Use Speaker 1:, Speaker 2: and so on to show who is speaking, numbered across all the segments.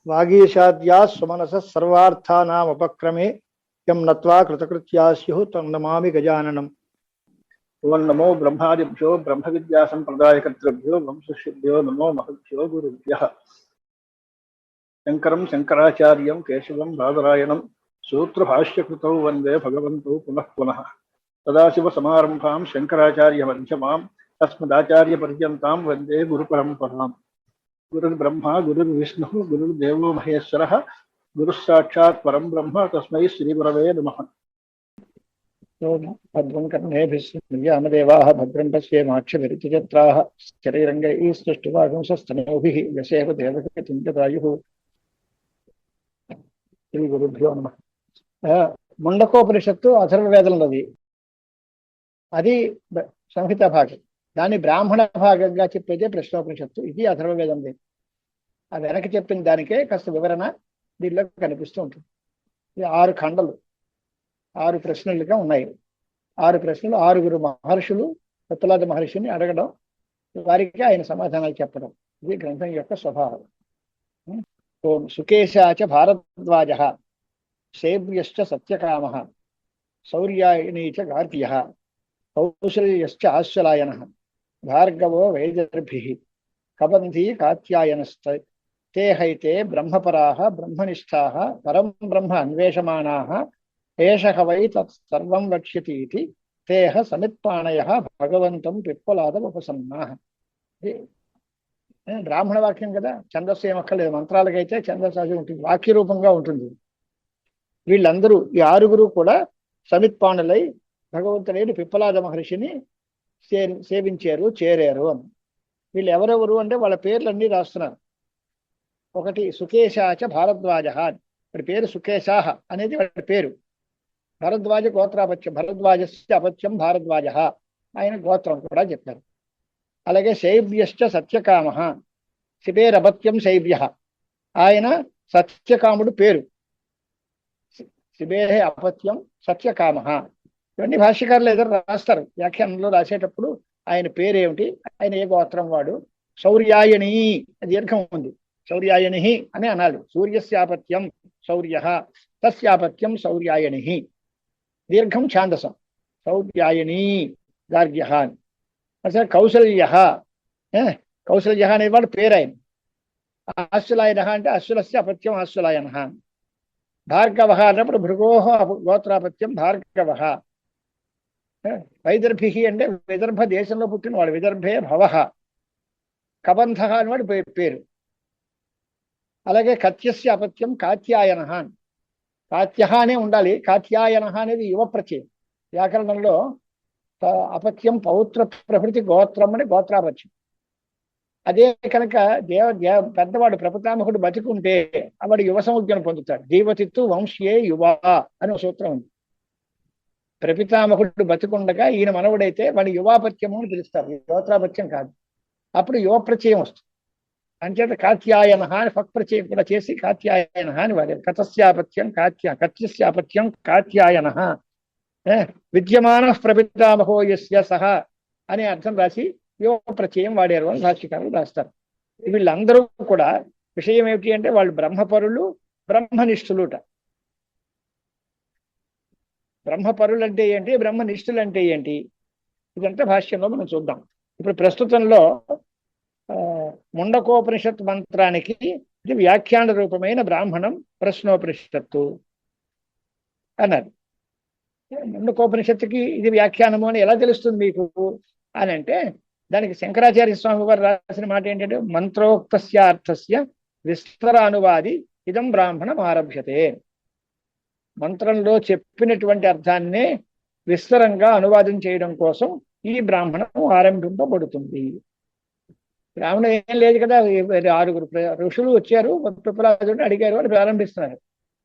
Speaker 1: వాగీషాద్యా సుమనస సర్వార్థానాముపక్రమే యం నత్వా కృతకృత్యా స్యుః తం నమామి గజాననం. ఓం నమో బ్రహ్మాదిభ్యో బ్రహ్మ విద్యా సంప్రదాయకర్తృభ్యో వంశశుభ్యో నమో మహద్భ్యో గురుభ్యః. శంకరం శంకరాచార్యం కేశవం బాదరాయణం సూత్రభాష్యకృతౌ వందే భగవంతౌ పునః పునః. సదాశివసమారంభాం శంకరాచార్యమధ్యమాం తస్మదాచార్యపర్యంతాం వందే గురుపరంపరాం. గురుర్బ్రహ్మ గురుర్విష్ణుః గురుర్దేవో మహేశ్వరः గురుః సాక్షాత్ పరం బ్రహ్మ తస్మై శ్రీగురవే నమః. భద్రం కర్ణేభిర్యామదేవాః భద్రం పశ్యేమాక్షభిర్యజత్రాః స్థిరైరంగైః స్తుష్టువాగుంసస్తనూభిः యశేవ దేవగతిం దదాయుః. శ్రీ గురుభ్యో నమః. ముండకోపనిషత్తు అథర్వవేదంలోది. అది సంహిత భాగం. దాన్ని బ్రాహ్మణ భాగంగా చెప్పేదే ప్రశ్నోపనిషత్తు. ఇది అథర్వవేదంది. ఆ వెనక చెప్పిన దానికే కాస్త వివరణ దీనిలో కనిపిస్తూ ఉంటుంది. ఇది 6 ఖండలు, 6 ప్రశ్నలుగా ఉన్నాయి. 6 ప్రశ్నలు, 6 మహర్షులు పిప్పలాద మహర్షిని అడగడం, వారికి ఆయన సమాధానాలు చెప్పడం. ఇది గ్రంథం యొక్క స్వభావం. ఓం సుకేశాచ భారద్వాజః శేవ్యశ్చ సత్యకామః శౌర్యాయణీచ గార్గ్యః కౌసల్యశ్చ ఆశ్వలాయనః భార్గవో వైదర్భిః కబంధీ కాత్యాయనశ్చ తే హైతే బ్రహ్మపరాః బ్రహ్మనిష్ఠాః పరం బ్రహ్మ అన్వేషమాణాః ఏషః వై తత్ సర్వం వక్ష్యతి ఇతి తేహ సమిత్పాణయః భగవంతం పిప్పలాదముపసన్నాః. బ్రాహ్మణ వాక్యం కదా, ఛందస్సు ఏమక్కర్లేదు. మంత్రాలకైతే ఛందస్సు అది ఉంటుంది, వాక్య రూపంగా ఉంటుంది. వీళ్ళందరూ ఈ 6 కూడా సమిత్పాణులై భగవంతుడైన పిప్పలాద మహర్షిని సేవించారు, చేరారు అని. వీళ్ళు ఎవరెవరు అంటే వాళ్ళ పేర్లన్నీ రాస్తున్నారు. ఒకటి సుకేశాచ భారద్వాజ, వాడి పేరు సుకేశాహ అనేది వాడి పేరు. భరద్వాజ గోత్రాపత్యం, భరద్వాజస్య అపత్యం భారద్వాజ, ఆయన గోత్రం కూడా చెప్పారు. అలాగే శైవ్యశ్చ సత్యకామ, శిబేరపత్యం శైవ్య, ఆయన సత్యకాముడు పేరు. శిబే అపత్యం సత్యకామ. ఇవన్నీ భాష్యకారులు ఎదురు రాస్తారు. వ్యాఖ్యానంలో రాసేటప్పుడు ఆయన పేరేమిటి, ఆయన ఏ గోత్రం వాడు. శౌర్యాయణి దీర్ఘం ఉంది, శౌర్యాయణి అని అనాలి. సూర్యస్యాపత్యం శౌర్య, తస్యాపత్యం శౌర్యాయణి, దీర్ఘం ఛాందసం. శౌర్యాయణి గార్గ్య. అసలు కౌసల్య, కౌసల్య అనేవాడు పేరు ఆయన. ఆశ్వలాయన అంటే అశ్వలస్య అపత్యం ఆశ్వలాయన. భార్గవ అన్నప్పుడు భృగోహ గోత్రాపత్యం భార్గవ. వైదర్భి అంటే విదర్భ దేశంలో పుట్టినవాడు, విదర్భే భవ. కబంధ అనేవాడు పేరు. అలాగే కత్యస్య అపత్యం కాత్యాయన. కాత్య అనే ఉండాలి, కాత్యాయన అనేది యువ ప్రత్యయం. వ్యాకరణంలో అపత్యం పౌత్ర ప్రభృతి గోత్రం అని గోత్రాపత్యం. అదే కనుక పెద్దవాడు ప్రపితామహుడు బతికుంటే వాడు యువ సంజ్ఞను పొందుతాడు. జీవతిత్తు వంశ్యే యువ అని ఒక సూత్రం ఉంది. ప్రపితామహుడు బతికుండగా ఈయన మనవుడైతే వాడి యువాపత్యము అని పిలుస్తారు, గోత్రాపత్యం కాదు. అప్పుడు యువ ప్రత్యయం వస్తుంది. అంచేత కాత్యాయన అని ఫక్ ప్రత్యయం కూడా చేసి కాత్యాయన అని వాడారు. కతస్యాపత్యం కత్యస్యాపత్యం కాత్యాయన. విద్యమాన ప్రపితామహో యస్య సహ అనే అర్థం రాసి యువ ప్రత్యయం వాడారు అని భాష్యకారులు రాస్తారు. వీళ్ళందరూ కూడా విషయం ఏమిటి అంటే వాళ్ళు బ్రహ్మపరులు, బ్రహ్మనిష్ఠులుట. బ్రహ్మపరులు అంటే ఏంటి, బ్రహ్మనిష్ఠులు అంటే ఏంటి, ఇదంతా భాష్యంలో మనం చూద్దాం. ఇప్పుడు ప్రస్తుతంలో ముండకోపనిషత్ మంత్రానికి ఇది వ్యాఖ్యాన రూపమైన బ్రాహ్మణం ప్రశ్నోపనిషత్తు అన్నారు. ముండకోపనిషత్తుకి ఇది వ్యాఖ్యానము అని ఎలా తెలుస్తుంది మీకు అని అంటే, దానికి శంకరాచార్య స్వామి వారు రాసిన మాట ఏంటంటే, మంత్రోక్తస్యార్థస్య విస్తరానువాది ఇదం బ్రాహ్మణం ఆరభ్యతే. మంత్రంలో చెప్పినటువంటి అర్థాన్నే విస్తరంగా అనువాదం చేయడం కోసం ఈ బ్రాహ్మణం ఆరంభింపబడుతుంది. బ్రాహ్మణం ఏం లేదు కదా, 6 ఋషులు వచ్చారు, పిప్పలాదుని అడిగారు అని ప్రారంభిస్తున్నారు.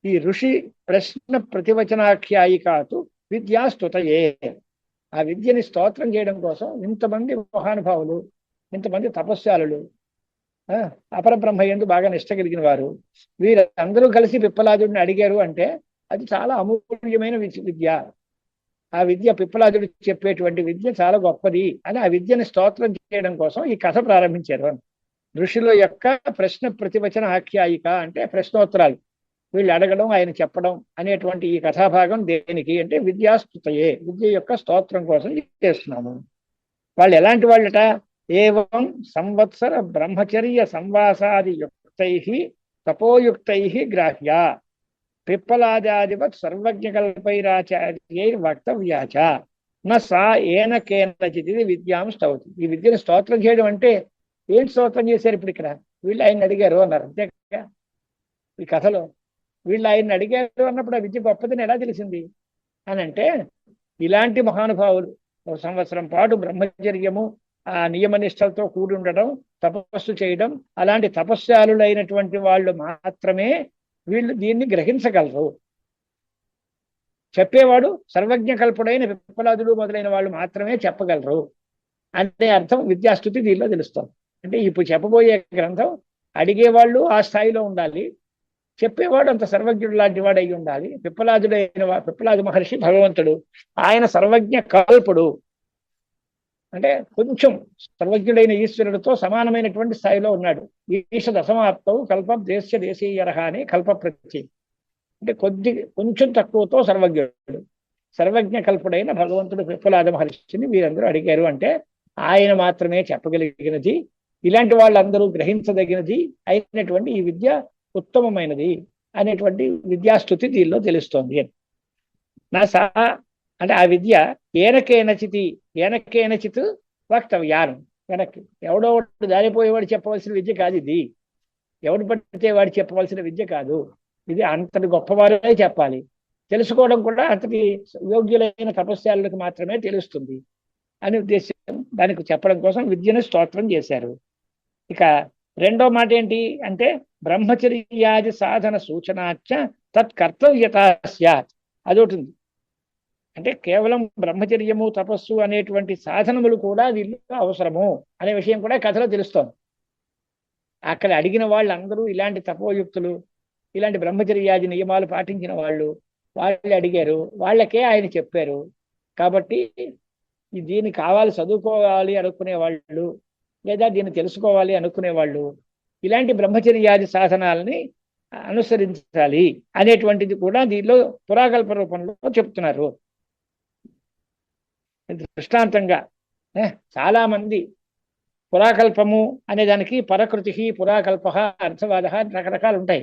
Speaker 1: ఈ ఋషి ప్రశ్న ప్రతివచనాఖ్యాయికాతు విద్యా స్తుతయే. ఆ విద్యని స్తోత్రం చేయడం కోసం ఇంతమంది మహానుభావులు, ఇంతమంది తపస్యాలు, అపరబ్రహ్మ యందు బాగా నిష్ట కలిగిన వారు, వీరందరూ కలిసి పిప్పలాదుడిని అడిగారు అంటే అది చాలా అమూల్యమైన విద్య. ఆ విద్య పిప్పలాదుడు చెప్పేటువంటి విద్య చాలా గొప్పది అని ఆ విద్యని స్తోత్రం చేయడం కోసం ఈ కథ ప్రారంభించారు. ఋషుల యొక్క ప్రశ్న ప్రతివచన ఆఖ్యాయిక అంటే ప్రశ్నోత్తరాలు, వీళ్ళు అడగడం ఆయన చెప్పడం అనేటువంటి ఈ కథాభాగం దేనికి అంటే విద్యాస్తుతయే, విద్య యొక్క స్తోత్రం కోసం చేస్తున్నాము. వాళ్ళు ఎలాంటి వాళ్ళట? ఏవం సంవత్సర బ్రహ్మచర్య సంవాసాది యుక్తై తపోయుక్తై గ్రాహ్య పిప్పలాదాదివత్ సర్వజ్ఞకల్పైరాచార్యై వక్తవ్యాచ నా సా ఏన కేనచిత్ విద్యాం స్తౌతి. ఈ విద్యను స్తోత్రం చేయడం అంటే ఏంటి స్తోత్రం చేశారు ఇప్పుడు ఇక్కడ? వీళ్ళు ఆయన అడిగారు అన్నారు అంతే. ఈ కథలో వీళ్ళు ఆయన్ని అడిగారు అన్నప్పుడు ఆ విద్య గొప్పదని ఎలా తెలిసింది అని అంటే, ఇలాంటి మహానుభావులు ఒక సంవత్సరం పాటు బ్రహ్మచర్యము ఆ నియమనిష్టలతో కూడి ఉండడం, తపస్సు చేయడం, అలాంటి తపస్శాలులైనటువంటి వాళ్ళు మాత్రమే వీళ్ళు దీన్ని గ్రహించగలరు. చెప్పేవాడు సర్వజ్ఞ కల్పుడైన విప్లవాదులు మొదలైన వాళ్ళు మాత్రమే చెప్పగలరు అనే అర్థం విద్యాస్తుతి దీనిలో తెలుస్తుంది. అంటే ఇప్పుడు చెప్పబోయే గ్రంథం అడిగేవాళ్ళు ఆ స్థాయిలో ఉండాలి, చెప్పేవాడు అంత సర్వజ్ఞుడు లాంటి వాడు అయి ఉండాలి. పిప్పలాది మహర్షి భగవంతుడు, ఆయన సర్వజ్ఞ కల్పుడు అంటే కొంచెం సర్వజ్ఞుడైన ఈశ్వరుడితో సమానమైనటువంటి స్థాయిలో ఉన్నాడు. ఈశ దశమాప్తవు కల్పం దేశ్య దేశీయరహ అని కల్ప ప్రత్యయం అంటే కొంచెం తక్కువతో సర్వజ్ఞుడు. సర్వజ్ఞ కల్పుడైన భగవంతుడు పిప్పలాద మహర్షిని వీరందరూ అడిగారు అంటే ఆయన మాత్రమే చెప్పగలిగినది, ఇలాంటి వాళ్ళందరూ గ్రహించదగినది అయినటువంటి ఈ విద్య ఉత్తమమైనది అనేటువంటి విద్యాస్తుతి దీనిలో తెలుస్తోంది. నా సా అంటే ఆ విద్య ఏనకేనచిత్ వక్తవ్యానం, వెనక్కి ఎవడో దారిపోయేవాడు చెప్పవలసిన విద్య కాదు ఇది. ఎవడు పడితే వాడు చెప్పవలసిన విద్య కాదు ఇది. అంతటి గొప్పవారే చెప్పాలి. తెలుసుకోవడం కూడా అంతటి యోగ్యులైన తపస్యాలకు మాత్రమే తెలుస్తుంది అనే ఉద్దేశం దానికి చెప్పడం కోసం విద్యను స్తోత్రం చేశారు. ఇక రెండో మాట ఏంటి అంటే బ్రహ్మచర్యాది సాధన సూచనాచ తత్కర్తవ్యత స్యాత్, అదొకటి ఉంది. అంటే కేవలం బ్రహ్మచర్యము తపస్సు అనేటువంటి సాధనములు కూడా వీళ్ళు అవసరము అనే విషయం కూడా కథలో తెలుస్తోంది. అక్కడ అడిగిన వాళ్ళందరూ ఇలాంటి తపోయుక్తులు, ఇలాంటి బ్రహ్మచర్యాది నియమాలు పాటించిన వాళ్ళు అడిగారు, వాళ్ళకే ఆయన చెప్పారు. కాబట్టి దీన్ని కావాలి చదువుకోవాలి అనుకునే వాళ్ళు లేదా దీన్ని తెలుసుకోవాలి అనుకునే వాళ్ళు ఇలాంటి బ్రహ్మచర్యాది సాధనాలని అనుసరించాలి అనేటువంటిది కూడా దీనిలో పురాకల్ప రూపంలో చెప్తున్నారు. దృష్టాంతంగా చాలా మంది పురాకల్పము అనే దానికి పరకృతి, పురాకల్ప, అర్థవాద రకరకాలు ఉంటాయి.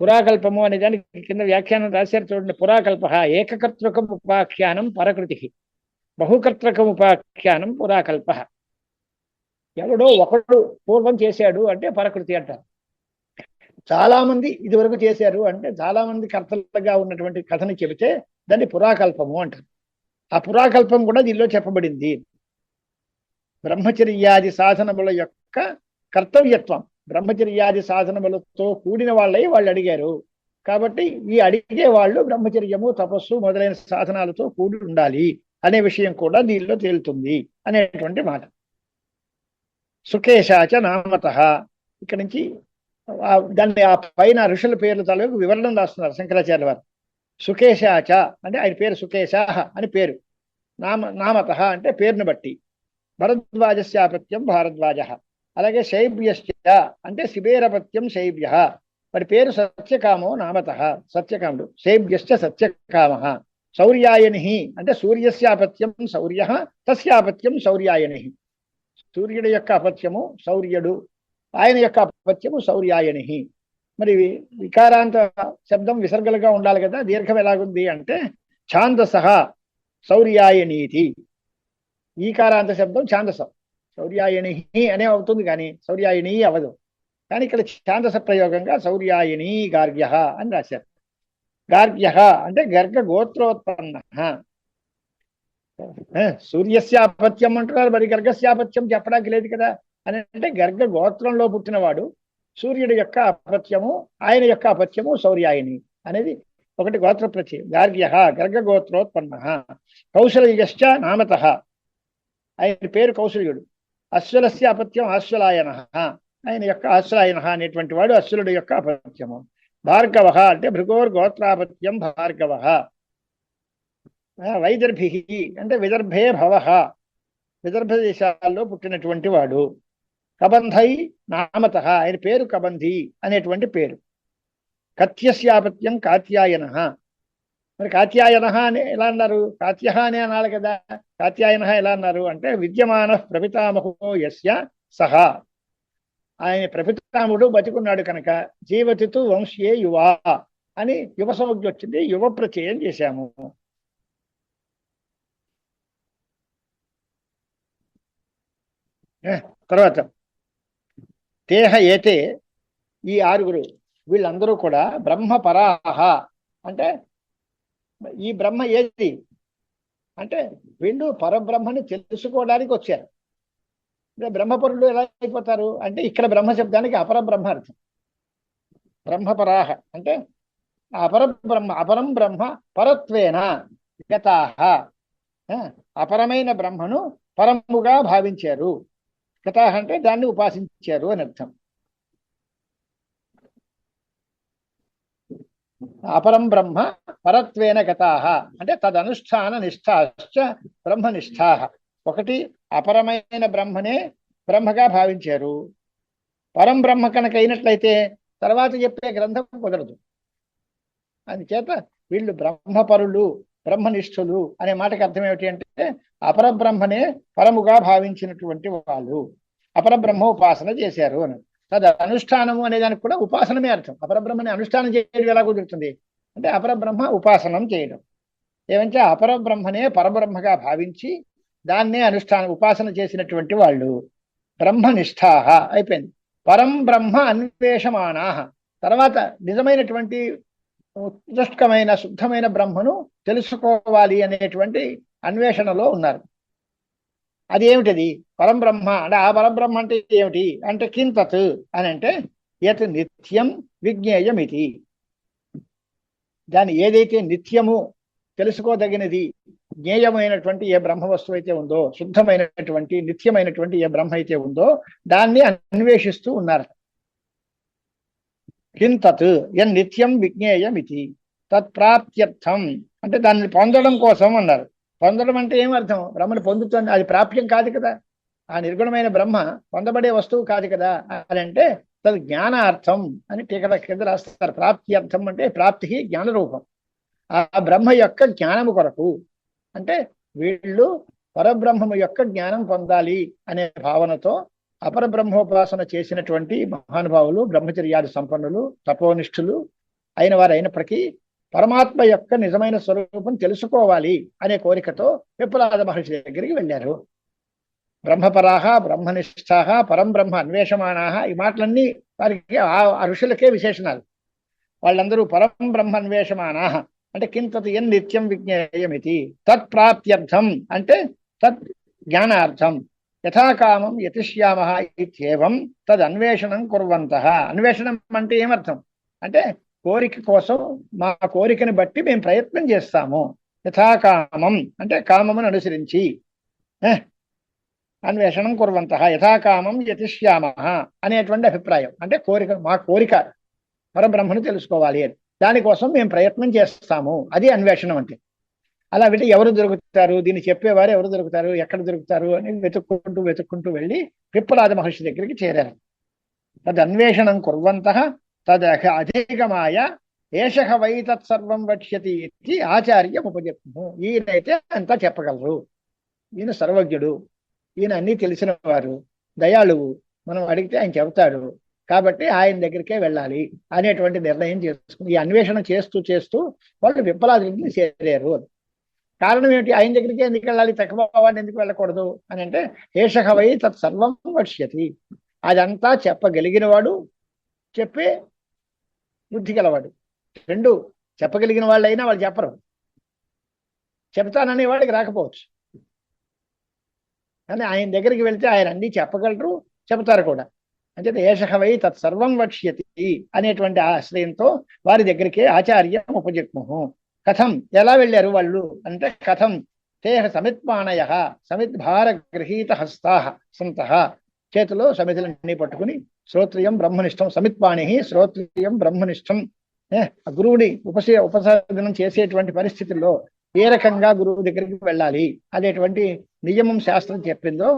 Speaker 1: పురాకల్పము అనే దానికి కింద వ్యాఖ్యానం రాశారు చూడండి. పురాకల్ప ఏకకర్తృకం ఉపాఖ్యానం పరకృతి, బహుకర్తృకం ఉపాఖ్యానం పురాకల్ప. ఎవడో ఒకడు పూర్వం చేశాడు అంటే పరకృతి అంటారు. చాలా మంది ఇదివరకు చేశారు అంటే చాలా మంది కర్తలుగా ఉన్నటువంటి కథని చెబితే దాన్ని పురాకల్పము అంటారు. ఆ పురాకల్పం కూడా దీనిలో చెప్పబడింది. బ్రహ్మచర్యాది సాధనముల యొక్క కర్తవ్యత్వం, బ్రహ్మచర్యాది సాధనములతో కూడిన వాళ్ళై వాళ్ళు అడిగారు కాబట్టి ఈ అడిగే వాళ్ళు బ్రహ్మచర్యము తపస్సు మొదలైన సాధనాలతో కూడి ఉండాలి అనే విషయం కూడా దీనిలో తేలుతుంది అనేటువంటి మాట. సుకేశాచ నామత, ఇక్కడి నుంచి దాన్ని ఆ పైన ఋషుల పేర్ల తాలూకు వివరణం రాస్తున్నారు శంకరాచార్య వారు. సుకేశాచ అంటే ఆయన పేరు సుకేశాహ అని పేరు, నామత అంటే పేరును బట్టి. భరద్వాజస్యాపత్యం భారద్వాజ, అలాగే శైబ్యశ్చ అంటే శిబేరపత్యం శైబ్య, మరి పేరు సత్యకామో నామత, సత్యకాముడు. శైబ్యశ్చ సత్యకామ. శౌర్యాయని అంటే సూర్యస్యాపత్యం శౌర్య, తస్యాపత్యం శౌర్యాయని. సూర్యుడి యొక్క అపత్యము శౌర్యుడు, ఆయన యొక్క అపత్యము శౌర్యాయని. మరి వికారాంత శబ్దం విసర్గలుగా ఉండాలి కదా, దీర్ఘం ఎలాగుంది అంటే ఛాందస శౌర్యాయనీతి. ఈకారాంత శబ్దం ఛాందసం, శౌర్యాయని అనే అవుతుంది కానీ శౌర్యాయని అవదు. కానీ ఇక్కడ ఛాందస ప్రయోగంగా శౌర్యాయని గార్గ్య అని రాశారు. గార్గ్య అంటే గర్గ గోత్రోత్పన్న. సూర్యస్యాపత్యం అంటున్నారు, మరి గర్గస్యాపత్యం చెప్పడానికి లేదు కదా అని అంటే గర్గ గోత్రంలో పుట్టినవాడు, సూర్యుడి యొక్క అపత్యము ఆయన యొక్క అపత్యము శౌర్యాయని అనేది ఒకటి గోత్ర ప్రత్యయం. గార్గ్య గర్గ గోత్రోత్పన్న. కౌశల్యశ్చ నామత, ఆయన పేరు కౌశల్యుడు. అశ్వలస్య అపత్యం ఆశ్వలాయన, ఆయన యొక్క ఆశ్వలాయన అనేటువంటి వాడు అశ్వలుడి యొక్క అపత్యము. భార్గవ అంటే భృగోర్ గోత్రాపత్యం భార్గవ. వైదర్భి అంటే విదర్భే భవ, విదర్భ దేశాల్లో పుట్టినటువంటి వాడు. కబంధై నామత, ఆయన పేరు కబంధి అనేటువంటి పేరు. కత్యస్యాపత్యం కాత్యాయన. మరి కాత్యాయన అని ఎలా అన్నారు? కాత్య అని అనాలి కదా. కాత్యాయన ఎలా అన్నారు అంటే విద్యమాన ప్రపితామహో యస్య సహ, ఆయన ప్రపితాముడు బతికున్నాడు కనుక జీవతితు వంశ్యే యువ అని యువ సంజ్ఞ వచ్చింది, యువ ప్రత్యయం చేశాము. తర్వాత తేహ ఏతే, ఈ ఆరుగురు వీళ్ళందరూ కూడా బ్రహ్మపరాహ. అంటే ఈ బ్రహ్మ ఏది అంటే వీళ్ళు పరబ్రహ్మని తెలుసుకోవడానికి వచ్చారు. బ్రహ్మపరులు ఎలా అయిపోతారు అంటే ఇక్కడ బ్రహ్మ శబ్దానికి అపరబ్రహ్మ అర్థం. బ్రహ్మపరాహ అంటే అపరం బ్రహ్మ పరత్వేన గతాహ, అపరమైన బ్రహ్మను పరముగా భావించారు. గతాహ అంటే దాన్ని ఉపాసించారు అని అర్థం. అపరం బ్రహ్మ పరత్వేన గతాహ అంటే తదనుష్ఠాన నిష్ఠాశ్చ బ్రహ్మనిష్ఠా. ఒకటి అపరమైన బ్రహ్మనే బ్రహ్మగా భావించారు. పరం బ్రహ్మ కనుక అయినట్లయితే తర్వాత చెప్పే గ్రంథం కుదరదు. అందుచేత వీళ్ళు బ్రహ్మపరులు, బ్రహ్మనిష్ఠులు అనే మాటకి అర్థం ఏమిటి అంటే అపరబ్రహ్మనే పరముగా భావించినటువంటి వాళ్ళు, అపరబ్రహ్మ ఉపాసన చేశారు అని. తద అనుష్ఠానము అనే దానికి కూడా ఉపాసనమే అర్థం. అపరబ్రహ్మని అనుష్ఠానం చేయడం ఎలా కుదురుతుంది అంటే అపరబ్రహ్మ ఉపాసనం చేయడం. ఏమంటే అపరబ్రహ్మనే పరబ్రహ్మగా భావించి దాన్నే ఉపాసన చేసినటువంటి వాళ్ళు బ్రహ్మనిష్ఠాహ అయిపోయింది. పరం బ్రహ్మ అన్వేషమానాహ, తర్వాత నిజమైనటువంటి ఉత్కృష్టమైన శుద్ధమైన బ్రహ్మను తెలుసుకోవాలి అనేటువంటి అన్వేషణలో ఉన్నారు. అది ఏమిటది? పరంబ్రహ్మ అంటే ఆ పరబ్రహ్మ అంటే ఏమిటి అంటే కింతత్ అని అంటే యత్ నిత్యం విజ్ఞేయం ఇది. దాని ఏదైతే నిత్యము తెలుసుకోదగినది జ్ఞేయమైనటువంటి ఏ బ్రహ్మ వస్తువు అయితే ఉందో, శుద్ధమైనటువంటి నిత్యమైనటువంటి ఏ బ్రహ్మ అయితే ఉందో దాన్ని అన్వేషిస్తూ ఉన్నారు. కింతత్ యన్ నిత్యం విజ్ఞేయం ఇది తత్ప్రాప్త్యర్థం అంటే దాన్ని పొందడం కోసం అన్నారు. పొందడం అంటే ఏమర్థం? బ్రహ్మను పొందుతుంది, అది ప్రాప్యం కాదు కదా. ఆ నిర్గుణమైన బ్రహ్మ పొందబడే వస్తువు కాదు కదా. అని అంటే తదు జ్ఞానార్థం అని టీకల కింద రాస్తారు. ప్రాప్త్యర్థం అంటే ప్రాప్తి జ్ఞాన రూపం. ఆ బ్రహ్మ యొక్క జ్ఞానము కొరకు అంటే వీళ్ళు పరబ్రహ్మము యొక్క జ్ఞానం పొందాలి అనే భావనతో అపరబ్రహ్మోపాసన చేసినటువంటి మహానుభావులు, బ్రహ్మచర్యాది సంపన్నులు, తపోనిష్ఠులు అయిన వారు అయినప్పటికీ పరమాత్మ యొక్క నిజమైన స్వరూపం తెలుసుకోవాలి అనే కోరికతో విప్లవాద మహర్షి దగ్గరికి వెళ్ళారు. బ్రహ్మపరాహ, బ్రహ్మనిష్ఠాహ, పరం బ్రహ్మ అన్వేషమానాహ, ఈ మాటలన్నీ వారికి ఆ ఋషులకే విశేషణాలు. వాళ్ళందరూ పరం బ్రహ్మ అన్వేషమానాహ అంటే కింతత్ యన్ నిత్యం విజ్ఞేయమితి తత్ప్రాప్త్యర్థం అంటే తత్ జ్ఞానార్థం యథాకామం యతిష్యామః ఇత్యేవం తద్ అన్వేషణం కుర్వంతః. అన్వేషణం అంటే ఏమర్థం అంటే కోరిక కోసం, మా కోరికని బట్టి మేము ప్రయత్నం చేస్తాము. యథాకామం అంటే కామమును అనుసరించి, అన్వేషణం కుర్వంతః యథాకామం యతిష్యామః అనేటువంటి అభిప్రాయం. అంటే కోరిక, మా కోరిక పరబ్రహ్మను తెలుసుకోవాలి అని, దానికోసం మేము ప్రయత్నం చేస్తాము. అది అన్వేషణం అంటే. అలా వెళ్ళి ఎవరు దొరుకుతారు, దీన్ని చెప్పేవారు ఎవరు దొరుకుతారు, ఎక్కడ దొరుకుతారు అని వెతుక్కుంటూ వెళ్ళి పిప్పలాద మహర్షి దగ్గరికి చేరారు. తద్ అన్వేషణం కుర్వంతః తద్ అధిగమాయ ఏషః వై తత్సర్వం వక్ష్యతి ఇది ఆచార్యం ఉపజగ్ము. ఈయనైతే అంతా చెప్పగలరు, ఈయన సర్వజ్ఞుడు, ఈయన అన్నీ తెలిసిన వారు, దయాళువు, మనం అడిగితే ఆయన చెబుతాడు, కాబట్టి ఆయన దగ్గరికే వెళ్ళాలి అనేటువంటి నిర్ణయం చేసుకుని ఈ అన్వేషణ చేస్తూ వాళ్ళు విప్లవాదిని చేరారు. కారణం ఏమిటి? ఆయన దగ్గరికి ఎందుకు వెళ్ళాలి, తక్కువవాడిని ఎందుకు వెళ్ళకూడదు అని అంటే ఏషః వై తత్సర్వం వక్ష్యతి, అదంతా చెప్పగలిగిన వాడు, చెప్పే బుద్ధి గలవాడు. రెండు చెప్పగలిగిన వాళ్ళైనా వాళ్ళు చెప్పరు, చెప్తాననే వాడికి రాకపోవచ్చు. కానీ ఆయన దగ్గరికి వెళ్తే ఆయన అన్నీ చెప్పగలరు, చెబుతారు కూడా. అంటే ఏషః వై తత్సర్వం వక్ష్యతి అనేటువంటి ఆశ్రయంతో వారి దగ్గరికే ఆచార్యం ఉపజగ్ముహు. కథం ఎలా వెళ్ళారు వాళ్ళు అంటే కథం తేహ సమిత్పాణయః సమిద్భార గృహీత హస్తాః సంతః, చేతిలో సమితులన్నీ పట్టుకుని శ్రోత్రియం బ్రహ్మనిష్టం, సమిత్పాణి శ్రోత్రియం బ్రహ్మనిష్టం, గురువుని ఉపసాదనం చేసేటువంటి పరిస్థితుల్లో ఏ రకంగా గురువు దగ్గరికి వెళ్ళాలి అనేటువంటి నియమం శాస్త్రం చెప్పిందో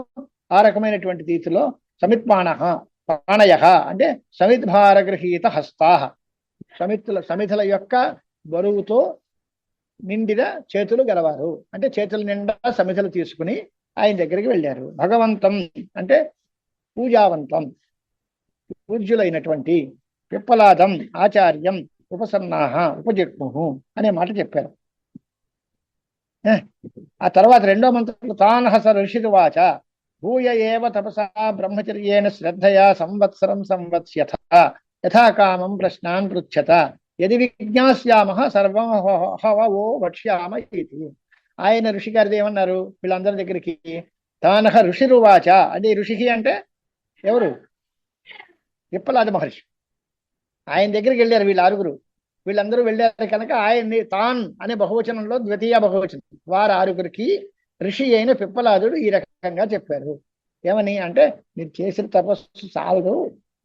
Speaker 1: ఆ రకమైనటువంటి రీతిలో సమిత్పాణ పాణయ అంటే సమిద్భారగృహీత హస్తా, సమితుల యొక్క బరువుతో నిండిన చేతులు గలవారు, అంటే చేతుల నిండా సమితులు తీసుకుని ఆయన దగ్గరికి వెళ్ళారు. భగవంతం అంటే పూజావంతం, పూజ్యులైనటువంటి, పిప్పలాదం ఆచార్యం ఉపసన్నాహ ఉపజిగ్ము అనే మాట చెప్పారు. ఆ తర్వాత రెండో మంత్రంలో తానహస ఋషిర్వాచ భూయ ఏవ తపసా బ్రహ్మచర్యేణ శ్రద్ధయా సంవత్సరం సంవత్స్యథ యథాకామం ప్రశ్నాన్ పృచ్ఛత యది విజ్ఞాస్యామః సర్వం హవో వక్ష్యామ ఇది. ఆయన ఋషి గారిది ఏమన్నారు వీళ్ళందరి దగ్గరికి? తానహ ఋషిరువాచ అంటే ఋషి అంటే ఎవరు? పిప్పలాద మహర్షి. ఆయన దగ్గరికి వెళ్ళారు వీళ్ళు ఆరుగురు. వీళ్ళందరూ వెళ్ళారు కనుక ఆయన్ని తాన్ అనే బహువచనంలో ద్వితీయ బహువచనం, వారు ఆరుగురికి ఋషి అయిన పిప్పలాదుడు ఈ రకంగా చెప్పారు. ఏమని అంటే, మీరు చేసిన తపస్సు చాలదు,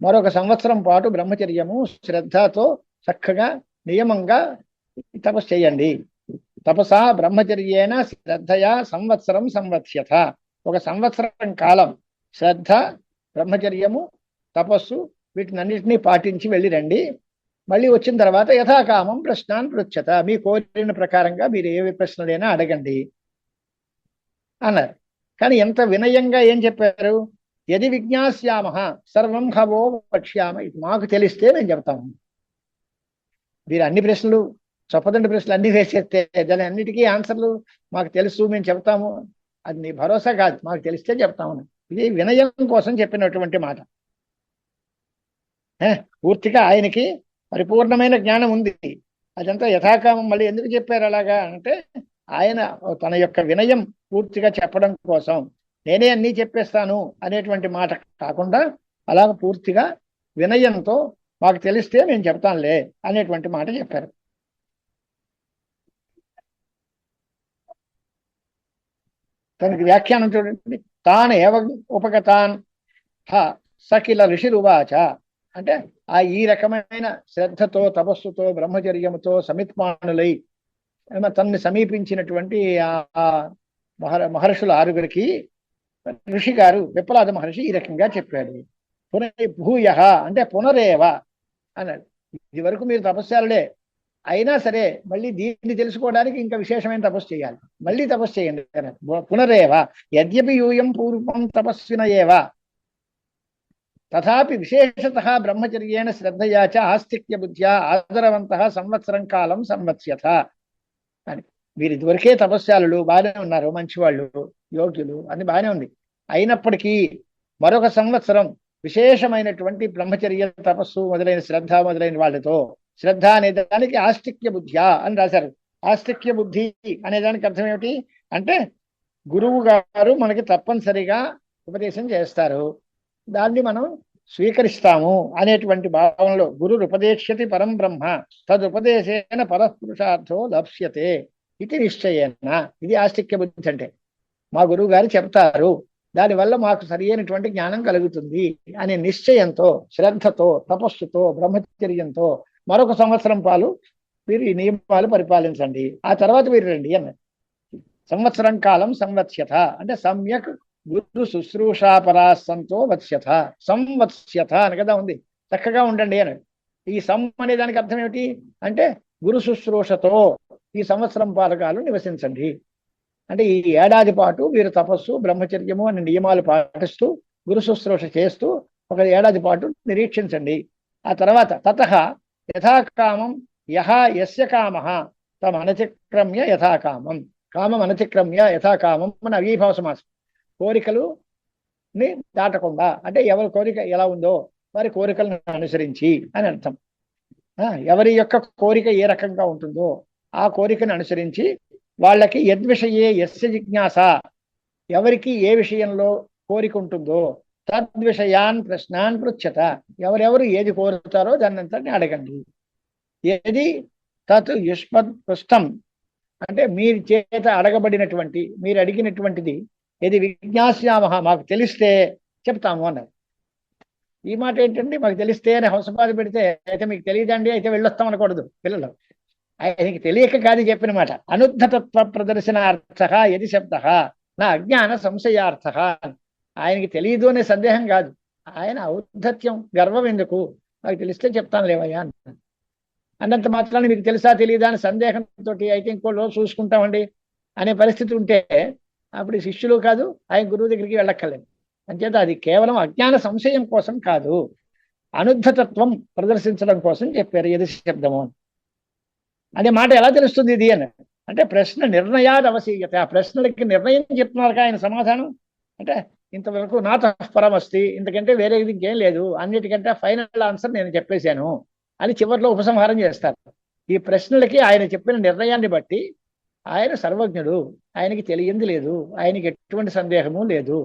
Speaker 1: మరొక సంవత్సరం పాటు బ్రహ్మచర్యము శ్రద్ధతో చక్కగా నియమంగా తపస్సు చేయండి. తపసా బ్రహ్మచర్యేన శ్రద్ధయా సంవత్సరం సంవత్స్యథ, ఒక సంవత్సరం కాలం శ్రద్ధ, బ్రహ్మచర్యము, తపస్సు వీటినన్నిటినీ పాటించి వెళ్ళి రండి. మళ్ళీ వచ్చిన తర్వాత యథాకామం ప్రశ్నాన్ పృచ్ఛత, మీ కోరిన ప్రకారంగా మీరు ఏ ప్రశ్నలైనా అడగండి అన్నారు. కానీ ఎంత వినయంగా ఏం చెప్పారు? యది విజ్ఞాస్యామః సర్వం హవో వక్ష్యామ, ఇది మాకు తెలిస్తే మేము చెప్తాము. మీరు అన్ని ప్రశ్నలు చొప్పదండి ప్రశ్నలు అన్ని వేసేస్తే దాని అన్నిటికీ ఆన్సర్లు మాకు తెలుసు మేము చెప్తాము, అది నీ భరోసా కాదు, మాకు తెలిస్తే చెప్తాము. ఇది వినయం కోసం చెప్పినటువంటి మాట. పూర్తిగా ఆయనకి పరిపూర్ణమైన జ్ఞానం ఉంది. అదంతా యథాకామం. మళ్ళీ ఎందుకు చెప్పారు అలాగా అంటే, ఆయన తన యొక్క వినయం పూర్తిగా చెప్పడం కోసం, నేనే అన్నీ చెప్పేస్తాను అనేటువంటి మాట కాకుండా అలా పూర్తిగా వినయంతో మాకు తెలిస్తే మేము చెప్తానులే అనేటువంటి మాట చెప్పారు. దానికి వ్యాఖ్యానం చూడండి. తాన్ ఏవ ఉపగతాన్ సకిల ఋషిరువాచ అంటే, ఈ రకమైన శ్రద్ధతో తపస్సుతో బ్రహ్మచర్యముతో సమిత్మానులై తనని సమీపించినటువంటి ఆ మహర్షుల ఆరుగురికి ఋషి గారు పిప్పలాద మహర్షి ఈ రకంగా చెప్పాడు. భూయ అంటే పునరేవ అన్నాడు. ఇది వరకు మీరు తపస్యాలే, అయినా సరే మళ్ళీ దీన్ని తెలుసుకోవడానికి ఇంకా విశేషమైన తపస్సు చేయాలి, మళ్ళీ తపస్సు చేయండి. పునరేవ యద్యపి యూయం పూర్వం తపస్విన ఏవ తథాపి విశేషతః బ్రహ్మచర్యేణ శ్రద్ధయా చ ఆస్తిక్య బుద్ధ్యా ఆదరవంతః సంవత్సరం కాలం సంవత్స్యథ అని. మీరు ఇదివరకే తపస్యాలు బాగానే ఉన్నారు, మంచివాళ్ళు, యోగ్యులు, అని బాగానే ఉంది. అయినప్పటికీ మరొక సంవత్సరం విశేషమైనటువంటి బ్రహ్మచర్య తపస్సు మొదలైన శ్రద్ధ మొదలైన వాళ్ళతో, శ్రద్ధ అనే దానికి ఆస్తిక్య బుద్ధ్యా అని రాశారు. ఆస్తిక్య బుద్ధి అనే దానికి అర్థం ఏమిటి అంటే, గురువు గారు మనకి తప్పనిసరిగా ఉపదేశం చేస్తారు, దాన్ని మనం స్వీకరిస్తాము అనేటువంటి భావంలో, గురు ఉపదేశ్యతి పరం బ్రహ్మ తదుపదేశేన పరపురుషార్థో లప్స్యతే ఇది నిశ్చయేన. ఇది ఆస్తిక్య బుద్ధి అంటే, మా గురువు గారు చెప్తారు, దానివల్ల మాకు సరి అయినటువంటి జ్ఞానం కలుగుతుంది అనే నిశ్చయంతో, శ్రద్ధతో, తపస్సుతో, బ్రహ్మచర్యంతో మరొక సంవత్సరం పాలు మీరు ఈ నియమాలు పరిపాలించండి, ఆ తర్వాత మీరు రండి అన్నారు. సంవత్సరం కాలం సంవత్స్యథ అంటే సమ్యక్ గురు శుశ్రూషాపరాసంతో వత్స్యథ, సంవత్స్యథ అని కదా ఉంది, చక్కగా ఉండండి అని. ఈ సం అనే దానికి అర్థం ఏమిటి అంటే, గురు శుశ్రూషతో ఈ సంవత్సరం పాలకాలు నివసించండి. అంటే ఈ ఏడాది పాటు మీరు తపస్సు బ్రహ్మచర్యము అనే నియమాలు పాటిస్తూ గురు శుశ్రూష చేస్తూ ఒక ఏడాది పాటు నిరీక్షించండి. ఆ తర్వాత తతః యథాకామం యస్య కామః తమ అనతిక్రమ్య యథాకామం, కామం అనతిక్రమ్య యథాకామం మన అవ్యయభావ సమాసం. కోరికలుని దాటకుండా అంటే ఎవరి కోరిక ఎలా ఉందో వారి కోరికలను అనుసరించి అని అర్థం. ఎవరి యొక్క కోరిక ఏ రకంగా ఉంటుందో ఆ కోరికను అనుసరించి వాళ్ళకి యద్విషయే యస్య జిజ్ఞాస, ఎవరికి ఏ విషయంలో కోరిక ఉంటుందో తద్విషయాన్ ప్రశ్నాన్ పృచ్ఛత, ఎవరెవరు ఏది కోరుతారో దాన్నంతటిని అడగండి. ఏది తత్ యుష్మత్ పృష్టం అంటే మీరు చేత అడగబడినటువంటి, మీరు అడిగినటువంటిది ఏది విజ్ఞాస్యామః మాకు తెలిస్తే చెప్తాము అన్నారు. ఈ మాట ఏంటండి, మాకు తెలిస్తే అని హంసపాద పెడితే, అయితే మీకు తెలియదండి అయితే వెళ్ళొస్తాం అనకూడదు పిల్లలు. ఆయనకి తెలియక కాదు చెప్పిన మాట. అనుద్ధతత్వ ప్రదర్శనార్థ యది శబ్ద నా అజ్ఞాన సంశయార్థ, ఆయనకి తెలియదు అనే సందేహం కాదు, ఆయన ఔద్ధత్యం గర్వం ఎందుకు, నాకు తెలిస్తే చెప్తాను లేవయ్యా అన్నంత మాత్రాన్ని మీకు తెలుసా తెలియదా అని సందేహంతో అయితే ఇంకో రోజు చూసుకుంటామండి అనే పరిస్థితి ఉంటే అప్పుడు శిష్యులు కాదు, ఆయన గురువు దగ్గరికి వెళ్ళక్కర్లేదు. అంచేత అది కేవలం అజ్ఞాన సంశయం కోసం కాదు, అనుద్ధతత్వం ప్రదర్శించడం కోసం చెప్పారు ఎది శబ్దము అనే మాట. ఎలా తెలుస్తుంది ఇది అని అంటే ప్రశ్న నిర్ణయాది అవసీయత, ఆ ప్రశ్నలకి నిర్ణయం చెప్తున్నారు ఆయన సమాధానం. అంటే ఇంతవరకు నాతో పరమస్తి, ఇంతకంటే వేరే ఇంకేం లేదు, అన్నిటికంటే ఫైనల్ ఆన్సర్ నేను చెప్పేశాను అని చివరిలో ఉపసంహారం చేస్తారు. ఈ ప్రశ్నలకి ఆయన చెప్పిన నిర్ణయాన్ని బట్టి ఆయన సర్వజ్ఞుడు, ఆయనకి తెలియంది లేదు, ఆయనకి ఎటువంటి సందేహము లేదు.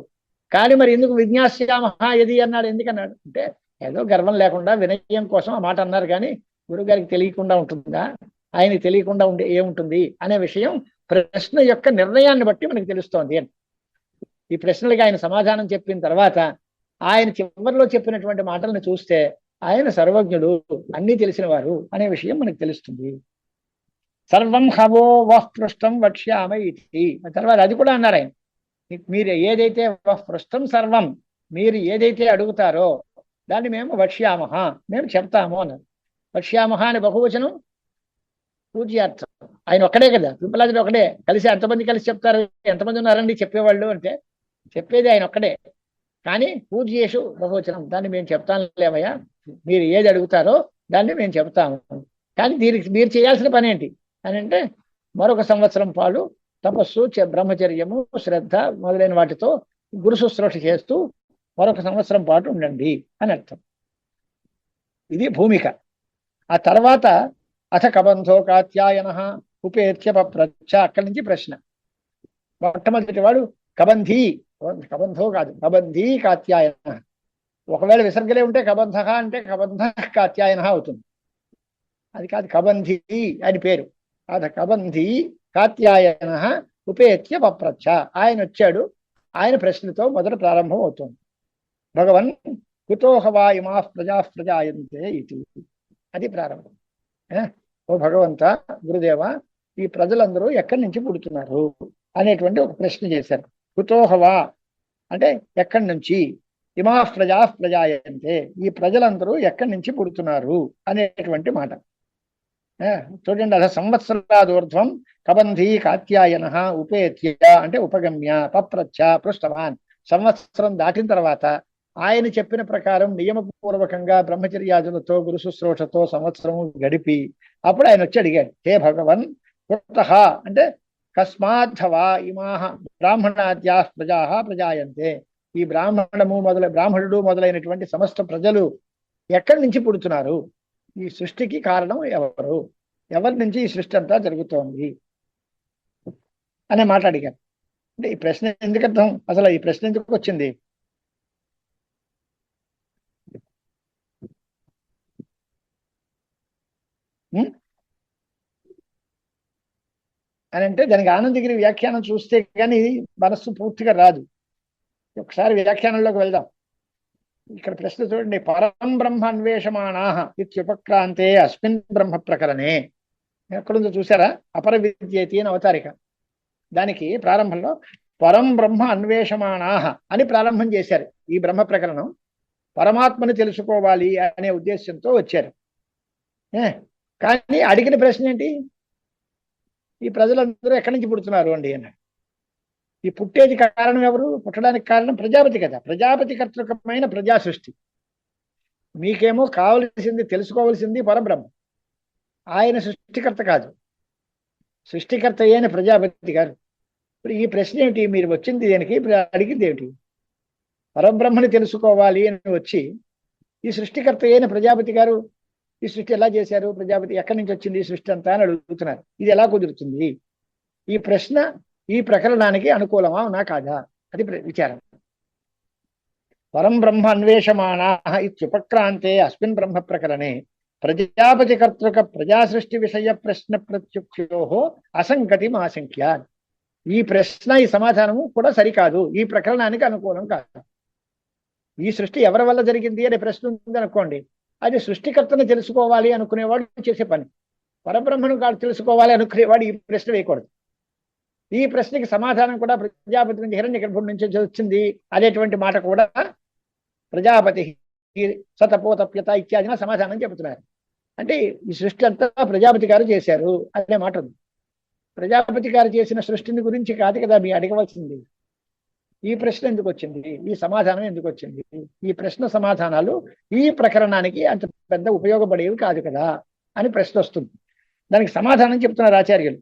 Speaker 1: కానీ మరి ఎందుకు విజ్ఞాస్యామహ యది అన్నాడు, ఎందుకన్నాడు అంటే ఏదో గర్వం లేకుండా వినయం కోసం ఆ మాట అన్నారు. కానీ గురుగారికి తెలియకుండా ఉంటుందా, ఆయనకి తెలియకుండా ఉండే ఏముంటుంది అనే విషయం ప్రశ్న యొక్క నిర్ణయాన్ని బట్టి మనకి తెలుస్తోంది అని. ఈ ప్రశ్నలకి ఆయన సమాధానం చెప్పిన తర్వాత ఆయన చివరిలో చెప్పినటువంటి మాటలను చూస్తే ఆయన సర్వజ్ఞుడు, అన్నీ తెలిసిన వారు అనే విషయం మనకు తెలుస్తుంది. సర్వం హవో వహ్ పృష్టం వక్ష్యామ ఇది. తర్వాత అది కూడా అన్నారు ఆయన, మీరు ఏదైతే వహ్ పృష్టం సర్వం, మీరు ఏదైతే అడుగుతారో దాన్ని మేము వక్ష్యామహ, మేము చెప్తాము అన్నారు. వక్ష్యామహ అని బహువచనం పూజ్యార్థం. ఆయన ఒక్కడే కదా, విమలాదుడు ఒకడే, కలిసి ఎంతమంది కలిసి చెప్తారు, ఎంతమంది ఉన్నారండి చెప్పేవాళ్ళు అంటే చెప్పేది ఆయన ఒక్కడే. కానీ పూజ్యేషు బహువచనం, దాన్ని మేము చెప్తాను లేవయ్యా, మీరు ఏది అడుగుతారో దాన్ని మేము చెప్తాము. కానీ దీనికి మీరు చేయాల్సిన పని ఏంటి అని అంటే మరొక సంవత్సరం పాటు తపస్సు, బ్రహ్మచర్యము, శ్రద్ధ మొదలైన వాటితో గురు శుశ్రూష చేస్తూ మరొక సంవత్సరం పాటు ఉండండి అని అర్థం. ఇది భూమిక. ఆ తర్వాత అథ కబంధో కాత్యాయన ఉపేత్య పప్రచ్చ, అక్కడి నుంచి ప్రశ్న. మొట్టమొదటి వాడు కబంధీ, కబంధో కాదు కబంధీ కాత్యాయన. ఒకవేళ విసర్గలే ఉంటే కబంధ అంటే కబంధ కాత్యాయన అవుతుంది, అది కాదు, కబంధీ అని పేరు. అథ కబంధీ కాత్యాయన ఉపేత్య పప్రచ్చ, ఆయన వచ్చాడు, ఆయన ప్రశ్నతో మొదట ప్రారంభం అవుతుంది. భగవన్ కుతోహవా ఇమా ప్రజా ప్రజాయంతే ఇది, అది ప్రారంభం. ఓ భగవంత గురుదేవ, ఈ ప్రజలందరూ ఎక్కడి నుంచి పుడుతున్నారు అనేటువంటి ఒక ప్రశ్న చేశారు. కుతోహవా అంటే ఎక్కడి నుంచి, ఇమా ప్రజా ప్రజాయంతే, ఈ ప్రజలందరూ ఎక్కడి నుంచి పుడుతున్నారు అనేటువంటి మాట. చూడండి, అసలు సంవత్సరాదూర్ధ్వం కబంధీ కాత్యాయన ఉపేత్య అంటే ఉపగమ్య పప్రచ్చ పృష్టవాన్. సంవత్సరం దాటిన తర్వాత ఆయన చెప్పిన ప్రకారం నియమపూర్వకంగా బ్రహ్మచర్యాదులతో గురు శుశ్రూషతో సంవత్సరము గడిపి అప్పుడు ఆయన వచ్చి అడిగాడు, హే భగవన్ కుతః అంటే కస్మాద్ధవా ఇమాహ బ్రాహ్మణాద్యా ప్రజా ప్రజాయంతే, ఈ బ్రాహ్మణుడు మొదలైనటువంటి సమస్త ప్రజలు ఎక్కడి నుంచి పుడుతున్నారు, ఈ సృష్టికి కారణం ఎవరు, ఎవరి నుంచి ఈ సృష్టి అంతా జరుగుతోంది అనే మాట అడిగారు. అంటే ఈ ప్రశ్న ఎందుకు అర్థం, అసలు ఈ ప్రశ్న ఎందుకు వచ్చింది అని అంటే దానికి ఆనందగిరి వ్యాఖ్యానం చూస్తే కానీ మనస్సు పూర్తిగా రాదు. ఒకసారి వ్యాఖ్యానంలోకి వెళ్దాం. ఇక్కడ ప్రశ్న చూడండి, పరం బ్రహ్మ అన్వేషమాణా ఇత్యుపక్రాంతే అస్మిన్ బ్రహ్మ ప్రకరణే. ఎక్కడుందో చూసారా, అపర విద్యేతి అని అవతారిక. దానికి ప్రారంభంలో పరం బ్రహ్మ అన్వేషమాణా అని ప్రారంభం చేశారు. ఈ బ్రహ్మ ప్రకరణం పరమాత్మని తెలుసుకోవాలి అనే ఉద్దేశంతో వచ్చారు. కానీ అడిగిన ప్రశ్న ఏంటి, ఈ ప్రజలందరూ ఎక్కడి నుంచి పుడుతున్నారు అండి అన్నాడు. ఈ పుట్టేది కారణం ఎవరు, పుట్టడానికి కారణం ప్రజాపతి కదా, ప్రజాపతి కర్తృకమైన ప్రజా సృష్టి. మీకేమో కావలసింది తెలుసుకోవలసింది పరబ్రహ్మ, ఆయన సృష్టికర్త కాదు, సృష్టికర్త అయిన ప్రజాపతి గారు. ఇప్పుడు ఈ ప్రశ్న ఏమిటి, మీరు వచ్చింది దేనికి, అడిగింది ఏమిటి, పరబ్రహ్మని తెలుసుకోవాలి అని వచ్చి ఈ సృష్టికర్త అయిన ప్రజాపతి గారు ఈ సృష్టి ఎలా చేశారు, ప్రజాపతి ఎక్కడి నుంచి వచ్చింది ఈ సృష్టి అంతా అని అడుగుతున్నారు. ఇది ఎలా కుదురుతుంది, ఈ ప్రశ్న ఈ ప్రకరణానికి అనుకూలమా అవునా కాదా, అది విచారం. పరం బ్రహ్మ అన్వేషమాణా ఇత్యుపక్రాంతే అస్మిన్ బ్రహ్మ ప్రకరణే ప్రజాపతి కర్తృక ప్రజా సృష్టి విషయ ప్రశ్న ప్రత్యుక్త్యో అసంగతి ఆశంక్య. ఈ ప్రశ్న ఈ సమాధానము కూడా సరికాదు, ఈ ప్రకరణానికి అనుకూలం కాదు. ఈ సృష్టి ఎవరి వల్ల జరిగింది అనే ప్రశ్న ఉంది అనుకోండి, అది సృష్టికర్తను తెలుసుకోవాలి అనుకునేవాడు చేసే పని. పరబ్రహ్మను కాదు తెలుసుకోవాలి అనుకునేవాడు ఈ ప్రశ్న వేయకూడదు. ఈ ప్రశ్నకి సమాధానం కూడా ప్రజాపతి నుంచి హిరణ్యగర్భుడి నుంచి వచ్చింది అనేటువంటి మాట కూడా ప్రజాపతి సతపోతప్యత ఇత్యాదిన సమాధానం చెబుతున్నారు. అంటే ఈ సృష్టి అంతా ప్రజాపతి గారు చేశారు అనే మాట ఉంది. ప్రజాపతి గారు చేసిన సృష్టిని గురించి కాదు కదా మీ అడగవలసింది. ఈ ప్రశ్న ఎందుకు వచ్చింది, ఈ సమాధానం ఎందుకు వచ్చింది, ఈ ప్రశ్న సమాధానాలు ఈ ప్రకరణానికి అంత పెద్ద ఉపయోగపడేవి కాదు కదా అని ప్రశ్న వస్తుంది. దానికి సమాధానం చెప్తున్నారు ఆచార్యులు.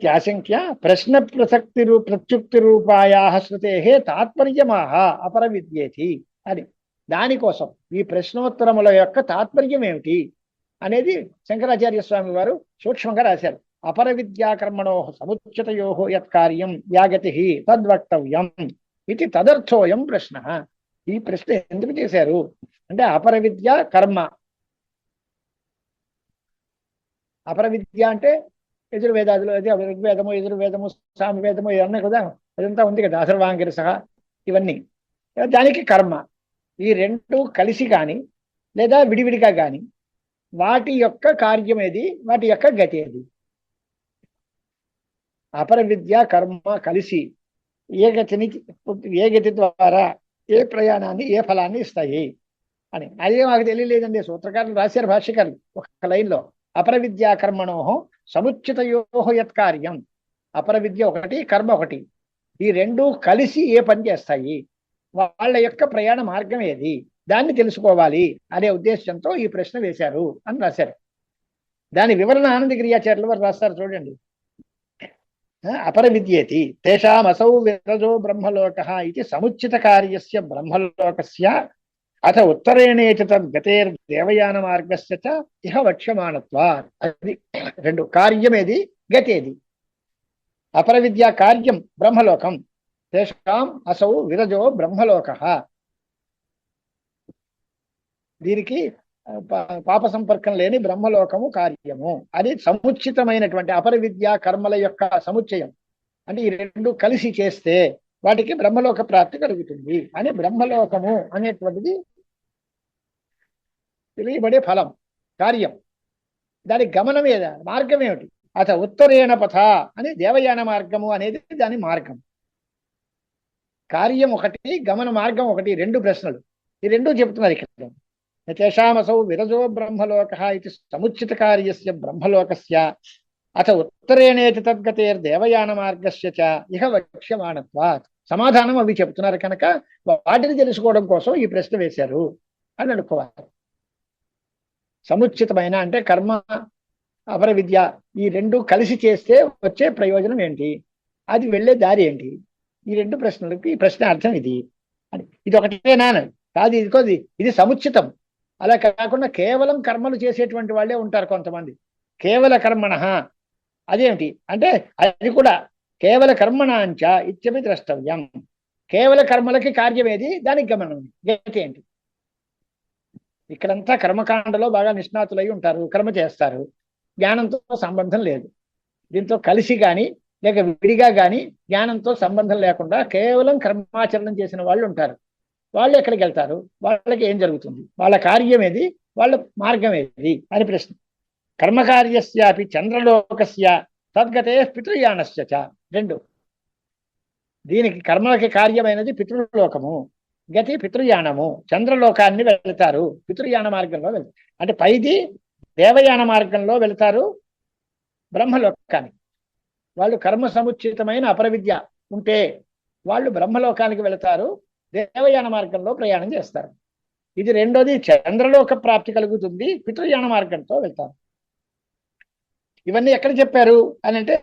Speaker 1: ఆశంక్య ప్రశ్న ప్రత్యుక్తి రూపాయా శృతే తాత్పర్యమాహ అపర విద్యేతి అని. దానికోసం ఈ ప్రశ్నోత్తరముల యొక్క తాత్పర్యం ఏమిటి అనేది శంకరాచార్య స్వామి వారు సూక్ష్మంగా రాశారు. అపర విద్యాకర్మణో సముచితయో యత్కార్యం యాగతి తద్వక్తవ్యం ఇది తదర్థోయం ప్రశ్న. ఈ ప్రశ్న ఎందుకు చేశారు అంటే అపర విద్య కర్మ. అపర విద్య అంటే యజుర్వేదాదులు, ఋగ్వేదము, యజుర్వేదము, సామవేదము ఇవన్నీ కదా, అదంతా ఉంది కదా, అసర్వాంగిర సహా ఇవన్నీ. దానికి కర్మ. ఈ రెండు కలిసి కానీ లేదా విడివిడిగా కానీ వాటి యొక్క కార్యం ఏది, వాటి యొక్క గతి ఏది. అపర విద్య కర్మ కలిసి ఏ గతి ద్వారా ఏ ప్రయాణాన్ని ఏ ఫలాన్ని ఇస్తాయి అని. అదే మాకు తెలియలేదండి. సూత్రకారులు రాశారు, భాష్యకారులు ఒక లైన్లో అపర విద్యా కర్మణో సముచితయో యత్కార్యం. అపర విద్య ఒకటి, కర్మ ఒకటి, ఈ రెండు కలిసి ఏ పని చేస్తాయి, వాళ్ళ యొక్క ప్రయాణ మార్గం ఏది, దాన్ని తెలుసుకోవాలి అనే ఉద్దేశంతో ఈ ప్రశ్న వేశారు అని రాశారు. దాని వివరణ ఆనందగిరియాచార్యుల వారు రాస్తారు చూడండి. అపర విద్యేతి తేషామసౌ విరజో బ్రహ్మలోక ఇది సముచిత కార్యస్య బ్రహ్మలోకస్య అథ ఉత్తరేణే చ తద్గతేర్దేవయాన మార్గస్య చ ఇహ వక్ష్యమాణత్వాత్. అది రెండు. కార్యమేది, గతేది. అపర విద్యా కార్యం బ్రహ్మలోకం. తేషాం అసౌ విరజో బ్రహ్మలోక. దీనికి పాప సంపర్కం లేని బ్రహ్మలోకము కార్యము. అది సముచితమైనటువంటి అపర విద్యా కర్మల యొక్క సముచ్చయం. అంటే ఈ రెండు కలిసి చేస్తే వాటికి బ్రహ్మలోక ప్రాప్తి కలుగుతుంది అని. బ్రహ్మలోకము అనేటువంటిది తెలియబడే ఫలం, కార్యం. దాని గమనం ఏదా, మార్గం ఏమిటి. అత ఉత్తరేణ పథ అని దేవయాన మార్గము అనేది దాని మార్గం. కార్యం ఒకటి, గమన మార్గం ఒకటి, రెండు ప్రశ్నలు. ఈ రెండు చెబుతున్నారు ఇక్కడ. తేషామసౌ విరజో బ్రహ్మలోక ఇది సముచిత కార్యస్య బ్రహ్మలోకస్య అథ ఉత్తరేణేతి తద్గతేర్దేవయాన మార్గస్య చ ఇహ వక్ష్యమాణత్వాత్. సమాధానం అవి చెప్తున్నారు కనుక వాటిని తెలుసుకోవడం కోసం ఈ ప్రశ్న వేశారు అని అనుకోవాలి. సముచితమైన అంటే కర్మ, అపర విద్య, ఈ రెండు కలిసి చేస్తే వచ్చే ప్రయోజనం ఏంటి, అది వెళ్ళే దారి ఏంటి, ఈ రెండు ప్రశ్నలకి ఈ ప్రశ్న అర్థం ఇది అని. ఇది ఒకటేనా కాదు, ఇది సముచితం. అలా కాకుండా కేవలం కర్మలు చేసేటువంటి వాళ్ళే ఉంటారు కొంతమంది. కేవల కర్మణ అదేమిటి అంటే అది కూడా కేవల కర్మణాంచ ఇత్యపి ద్రష్టవ్యం. కేవల కర్మలకి కార్యమేది, దానికి గమనం గతి ఏంటి. ఇక్కడంతా కర్మకాండలో బాగా నిష్ణాతులై ఉంటారు, కర్మ చేస్తారు, జ్ఞానంతో సంబంధం లేదు. దీంతో కలిసి కానీ లేక విడిగా కానీ జ్ఞానంతో సంబంధం లేకుండా కేవలం కర్మాచరణం చేసిన వాళ్ళు ఉంటారు. వాళ్ళు ఎక్కడికి వెళ్తారు, వాళ్ళకి ఏం జరుగుతుంది, వాళ్ళ కార్యం ఏది, వాళ్ళ మార్గం ఏది అని ప్రశ్న. కర్మకార్యస్యాపి చంద్రలోకస్య తద్గతే పితృయానస్య చ. రెండు. దీనికి కర్మలకి కార్యమైనది పితృలోకము, గతి పితృయానము. చంద్రలోకాన్ని వెళ్తారు, పితృయాన మార్గంలో వెళ్తారు. అంటే పైది దేవయాన మార్గంలో వెళ్తారు బ్రహ్మలోకానికి. వాళ్ళు కర్మ సముచితమైన అపర విద్య ఉంటే వాళ్ళు బ్రహ్మలోకానికి వెళతారు, దేవయాన మార్గంలో ప్రయాణం చేస్తారు. ఇది రెండోది. చంద్రలోక ప్రాప్తి కలుగుతుంది, పితృయాన మార్గంతో వెళ్తారు. ఇవన్నీ ఎక్కడ చెప్పారు అని అంటే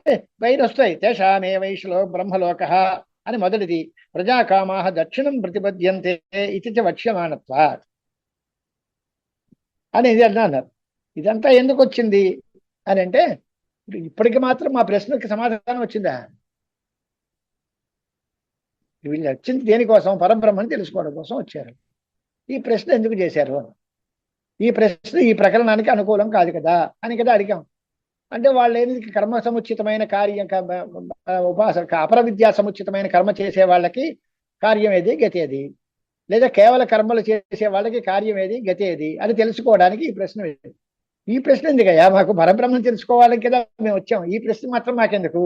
Speaker 1: బయట వస్తాయి. తేషామే వైశ్లో బ్రహ్మలోక అని మొదటిది. ప్రజాకామాః దక్షిణం ప్రతిపద్యంతే ఇది చ వక్ష్యమాణత్వాత్ అని ఇది అన్నారు. ఇదంతా ఎందుకు వచ్చింది అని అంటే ఇప్పటికి మాత్రం మా ప్రశ్నకి సమాధానం వచ్చిందా? వీళ్ళు వచ్చింది దేనికోసం? పరబ్రహ్మని తెలుసుకోవడం కోసం వచ్చారు. ఈ ప్రశ్న ఎందుకు చేశారు? ఈ ప్రశ్న ఈ ప్రకరణానికి అనుకూలం కాదు కదా అని కదా అడిగాం. అంటే వాళ్ళు ఏది కర్మ సముచితమైన కార్యం, ఉపాసక అపర విద్యా సముచితమైన కర్మ చేసే వాళ్ళకి కార్యం ఏది, గతి ఏది, లేదా కేవల కర్మలు చేసే వాళ్ళకి కార్యం ఏది, గతి ఏది అని తెలుసుకోవడానికి ఈ ప్రశ్న. ఈ ప్రశ్న ఎందుకయ్యా? మాకు పరబ్రహ్మం తెలుసుకోవాలి కదా మేము వచ్చాం, ఈ ప్రశ్న మాత్రం మాకెందుకు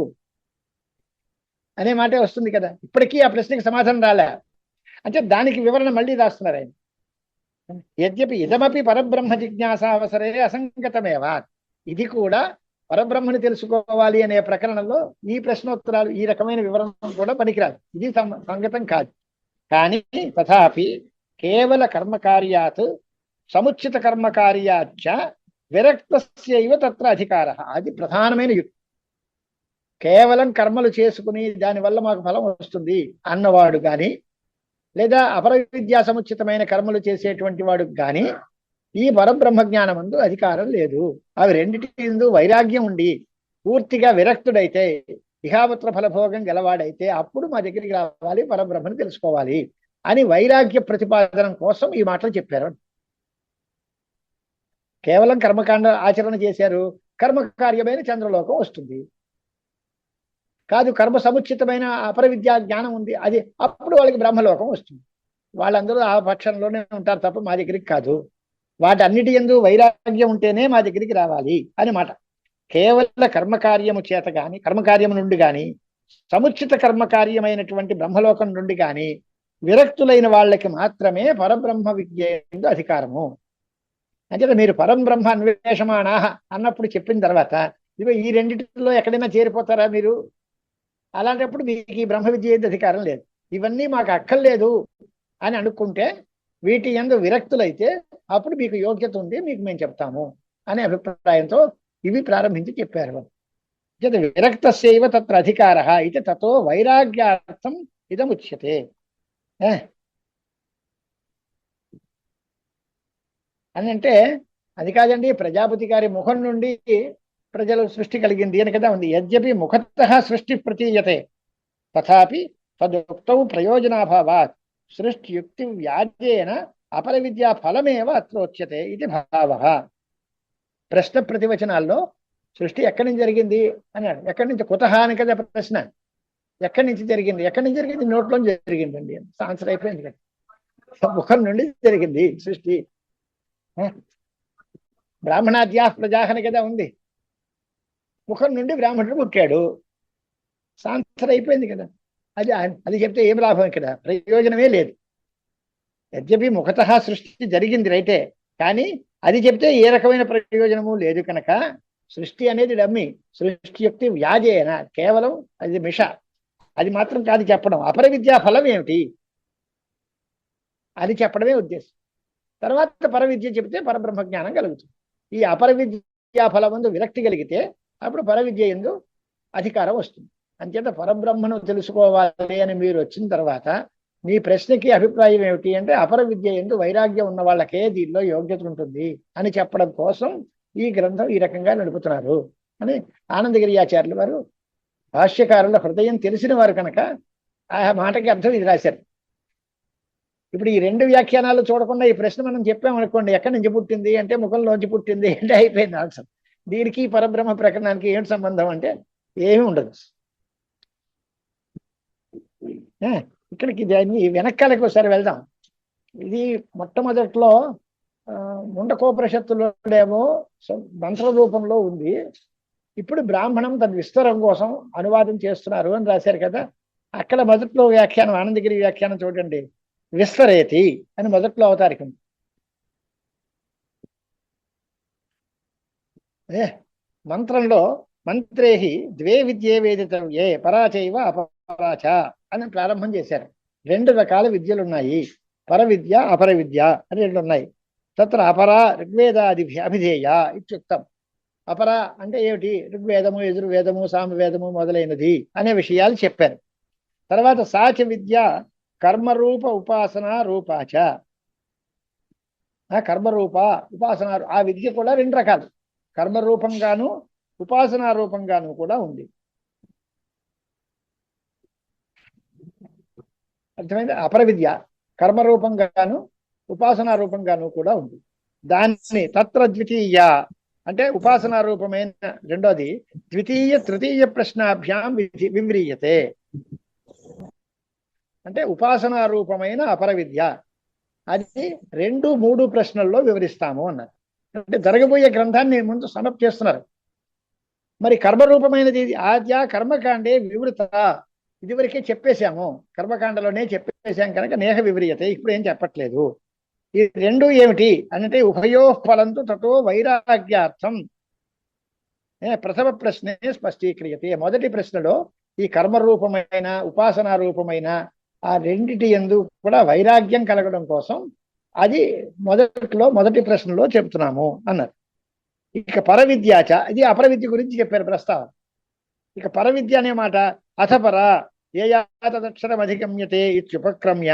Speaker 1: అనే మాటే వస్తుంది కదా. ఇప్పటికీ ఆ ప్రశ్నకి సమాధానం రాలే. అంటే దానికి వివరణ మళ్ళీ రాస్తున్నారు ఆయన. యద్యపి ఇదమపి పరబ్రహ్మ జిజ్ఞాస అవసరే అసంగతమేవా, ఇది కూడా పరబ్రహ్మని తెలుసుకోవాలి అనే ప్రకరణంలో ఈ ప్రశ్నోత్తరాలు ఈ రకమైన వివరణ కూడా పనికిరాదు, ఇది సంగతం కాదు. కానీ తథాపి కేవల కర్మకార్యాత్ సముచిత కర్మకార్యాచ్చ విరక్తస్యైవ తత్ర అధికార, అది ప్రధానమైన యుక్తి. కేవలం కర్మలు చేసుకుని దానివల్ల మాకు ఫలం వస్తుంది అన్నవాడు కానీ, లేదా అపర విద్యా సముచితమైన కర్మలు చేసేటువంటి వాడు కానీ ఈ పరబ్రహ్మ జ్ఞానమందు అధికారం లేదు. అవి రెండిటి ఎందు వైరాగ్యం ఉండి పూర్తిగా విరక్తుడైతే, ఇహాపుత్ర ఫలభోగం గెలవాడైతే అప్పుడు మా దగ్గరికి రావాలి, పరబ్రహ్మను తెలుసుకోవాలి అని వైరాగ్య ప్రతిపాదన కోసం ఈ మాటలు చెప్పారు. కేవలం కర్మకాండ ఆచరణ చేశారు, కర్మకార్యమైన చంద్రలోకం వస్తుంది. కాదు, కర్మ సముచితమైన అపర విద్యా జ్ఞానం ఉంది, అది అప్పుడు వాళ్ళకి బ్రహ్మలోకం వస్తుంది. వాళ్ళందరూ ఆ పక్షంలోనే ఉంటారు తప్ప మా దగ్గరికి కాదు. వాటన్నిటి యందు వైరాగ్యం ఉంటేనే మా దగ్గరికి రావాలి అని మాట. కేవల కర్మకార్యము చేత గాని, కర్మకార్యము నుండి గాని, సముచిత కర్మకార్యమైనటువంటి బ్రహ్మలోకం నుండి గాని విరక్తులైన వాళ్ళకి మాత్రమే పరబ్రహ్మ విద్య యందు అధికారము. అంటే మీరు పరంబ్రహ్మ అన్వేషమానా అన్నప్పుడు చెప్పిన తర్వాత ఇవి ఈ రెండింటిలో ఎక్కడైనా చేరిపోతారా మీరు? అలాంటప్పుడు మీకు ఈ బ్రహ్మ విద్య యందు అధికారం లేదు. ఇవన్నీ మాకు అక్కర్లేదు అని అనుకుంటే, వీటి యందు విరక్తులైతే అప్పుడు మీకు యోగ్యత ఉంది, మీకు మేము చెప్తాము అనే అభిప్రాయంతో ఇవి ప్రారంభించి చెప్పారు. విరక్తస్యైవ తత్ర అధికార ఇది తతో వైరాగ్యార్థం ఇదముచ్యతే. అని అంటే అది కాదండి, ప్రజాపతి గారి ముఖం నుండి ప్రజల సృష్టి కలిగింది అని కదా ఉంది. యద్యపి ముఖతః సృష్టి ప్రతీయతే తథాపి తదుక్తౌ ప్రయోజనాభావాత్ సృష్టియుక్తి వ్యాజ్యేన అపర విద్యా ఫలమేవ అత్రోచ్యతే ఇది భావః. ప్రశ్న ప్రతివచనాల్లో సృష్టి ఎక్కడి నుంచి జరిగింది అని, ఎక్కడి నుంచి, కుతః అని కదా ప్రశ్న. ఎక్కడి నుంచి జరిగింది, ఎక్కడి నుంచి జరిగింది? నోట్లో జరిగిందండి, ఆన్సర్ అయిపోయింది కదా. ముఖం నుండి జరిగింది సృష్టి. బ్రాహ్మణాద్యా ప్రజాహని కదా ఉంది, ముఖం నుండి బ్రాహ్మణుడు పుట్టాడు, ఆన్సర్ అయిపోయింది కదా. అది చెప్తే ఏం లాభం? ఇక్కడ ప్రయోజనమే లేదు. యద్యపి ముఖతః సృష్టి జరిగింది రైటే, కానీ అది చెప్తే ఏ రకమైన ప్రయోజనము లేదు కనుక సృష్టి అనేది డమ్మి. సృష్టి యుక్తి వ్యాజేన, కేవలం అది మిష, అది మాత్రం కాదు చెప్పడం. అపర విద్యా ఫలం ఏమిటి అది చెప్పడమే ఉద్దేశం. తర్వాత పర విద్య చెబితే పరబ్రహ్మ జ్ఞానం కలుగుతుంది. ఈ అపర విద్యా ఫలమందు విరక్తి కలిగితే అప్పుడు పర విద్య యందు అధికారం వస్తుంది. అంచేత పరబ్రహ్మను తెలుసుకోవాలి అని మీరు వచ్చిన తర్వాత మీ ప్రశ్నకి అభిప్రాయం ఏమిటి అంటే, అపర విద్య యందు వైరాగ్యం ఉన్న వాళ్ళకే దీనిలో యోగ్యత ఉంటుంది అని చెప్పడం కోసం ఈ గ్రంథం ఈ రకంగా నడుపుతున్నారు అని ఆనందగిరి ఆచార్యులు వారు భాష్యకారుల హృదయం తెలిసిన వారు కనుక ఆ మాటకి అర్థం ఇది రాశారు. ఇప్పుడు ఈ రెండు వ్యాఖ్యానాలు చూడకుండా ఈ ప్రశ్న మనం చెప్పామనుకోండి, ఎక్కడి నుంచి పుట్టింది అంటే ముఖంలోంచి పుట్టింది అంటే అయిపోయింది ఆన్సర్. దీనికి పరబ్రహ్మ ప్రకరణానికి ఏంటి సంబంధం అంటే ఏమీ ఉండదు. ఇక్కడికి దాన్ని వెనకాలకి ఒకసారి వెళ్దాం. ఇది మొట్టమొదట్లో ముండకోపనిషత్తులోనేమో మంత్ర రూపంలో ఉంది. ఇప్పుడు బ్రాహ్మణం తన విస్తరం కోసం అనువాదం చేస్తున్నారు అని రాశారు కదా. అక్కడ మొదట్లో వ్యాఖ్యానం, ఆనందగిరి వ్యాఖ్యానం చూడండి, విస్తరేతి అని మొదట్లో అవతారికం. మంత్రంలో మంత్రేహి ద్వే విద్యే వేదితవ్యే పరాచైవ అపరాచ అని ప్రారంభం చేశారు. రెండు రకాల విద్యలు ఉన్నాయి, పర విద్య అపర విద్య అని రెండు ఉన్నాయి. తత్ర అపర ఋగ్వేదాది అభిధేయ ఇత్యుక్తం. అపర అంటే ఏమిటి? ఋగ్వేదము, యజుర్వేదము, సామవేదము మొదలైనది అనే విషయాలు చెప్పారు. తర్వాత సాచ విద్య కర్మరూప ఉపాసన రూపాచ. కర్మరూప ఉపాసన, ఆ విద్య కూడా రెండు రకాలు, కర్మరూపంగాను ఉపాసనా రూపంగాను కూడా ఉంది. అర్థమైంది? అపర విద్య కర్మరూపంగాను ఉపాసనా రూపంగాను కూడా ఉంది. దాన్ని తత్ర ద్వితీయ అంటే ఉపాసనా రూపమైన రెండోది ద్వితీయ తృతీయ ప్రశ్నాభ్యాం వివ్రీయతే. అంటే ఉపాసనా రూపమైన అపర విద్య అది 2, 3 ప్రశ్నల్లో వివరిస్తాము అన్నారు. అంటే జరగబోయే గ్రంథాన్ని ముందు సమప్ చేస్తున్నారు. మరి కర్మరూపమైనది ఆద్య కర్మకాండే వివృత ఇదివరకే చెప్పేశాము, కర్మకాండలోనే చెప్పేశాం కనుక నేహ వివ్రియతే, ఇప్పుడు ఏం చెప్పట్లేదు. ఈ రెండు ఏమిటి అంటే ఉభయో ఫలంతో తతో వైరాగ్యార్థం ప్రథమ ప్రశ్నే స్పష్టీక్రియతే. మొదటి ప్రశ్నలో ఈ కర్మరూపమైన ఉపాసనా రూపమైన ఆ రెండిటి యందు కూడా వైరాగ్యం కలగడం కోసం అది మొదటి ప్రశ్నలో చెప్తున్నాము అన్నారు. ఇక పరవిద్యాచ, ఇది అపరవిద్య గురించి చెప్పారు ప్రస్తావన. ఇక పరవిద్య అనే మాట అథపర ఏయాతదక్షరమధిగమ్యతే ఇత్యుపక్రమ్య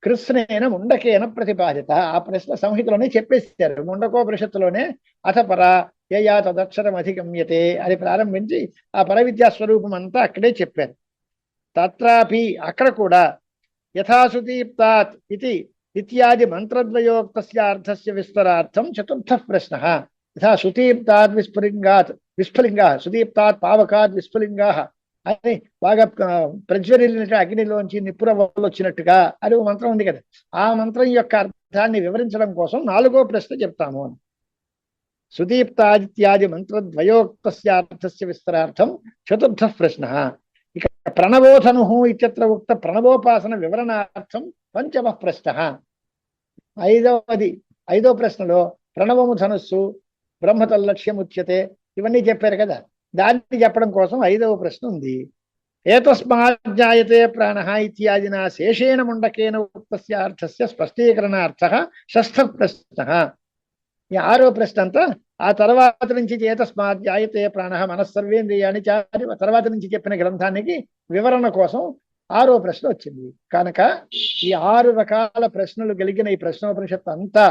Speaker 1: కృష్ణేన ముండకేన ప్రతిపాదిత. ఆ ప్రశ్న సంహితలోనే చెప్పేశారు. ముండకోపనిషత్తులోనే అథపర ఏయాతదక్షరం అధిగమ్యతే అని ప్రారంభించి ఆ పరవిద్యా స్వరూపం అంతా అక్కడే చెప్పారు. తత్రాపి అక్కడ కూడా యథాసుదీప్తాత్ ఇది ఇత్యాది మంత్రద్వయోక్తస్య అర్థస్య విస్తరార్థం చతుర్థ ప్రశ్న. యథా సుదీప్తాత్ విస్ఫులింగా సుదీప్తాత్ పావకాత్ విస్ఫులింగా అని బాగా ప్రజ్వరిల్లినట్టు అగ్నిలోంచి నిప్పురవ్వలు వచ్చినట్టుగా అది ఒక మంత్రం ఉంది కదా, ఆ మంత్రం యొక్క అర్థాన్ని వివరించడం కోసం 4వ ప్రశ్న చెప్తాము అని. సుదీప్తాదిత్యాది మంత్రద్వయోక్తస్య అర్థస్య విస్తరార్థం చతుర్థ ప్రశ్న. ఇక ప్రణవోధను ఇత్యత్ర ఉక్త ప్రణవోపాసన వివరణార్థం పంచమ ప్రశ్న. ఐదో ప్రశ్నలో ప్రణవము ధనుస్సు బ్రహ్మతల్లక్ష్యం ఉచ్యతే ఇవన్నీ చెప్పారు కదా, దాన్ని చెప్పడం కోసం 5వ ప్రశ్న ఉంది. ఏతస్మాజ్జాయతే ప్రాణః ఇత్యాదినా శేషేణ ముండకేన ఉక్తస్య అర్థస్య స్పష్టీకరణార్థః షష్ఠ ప్రశ్న. ఈ 6వ ప్రశ్న అంతా ఆ తర్వాత నుంచి ఏతస్మాజ్జాయతే ప్రాణః మనస్సర్వేంద్రియాణి చారి తర్వాత నుంచి చెప్పిన గ్రంథానికి వివరణ కోసం 6వ ప్రశ్న వచ్చింది. కనుక ఈ 6 రకాల ప్రశ్నలు కలిగిన ఈ ప్రశ్నోపనిషత్తు అంతా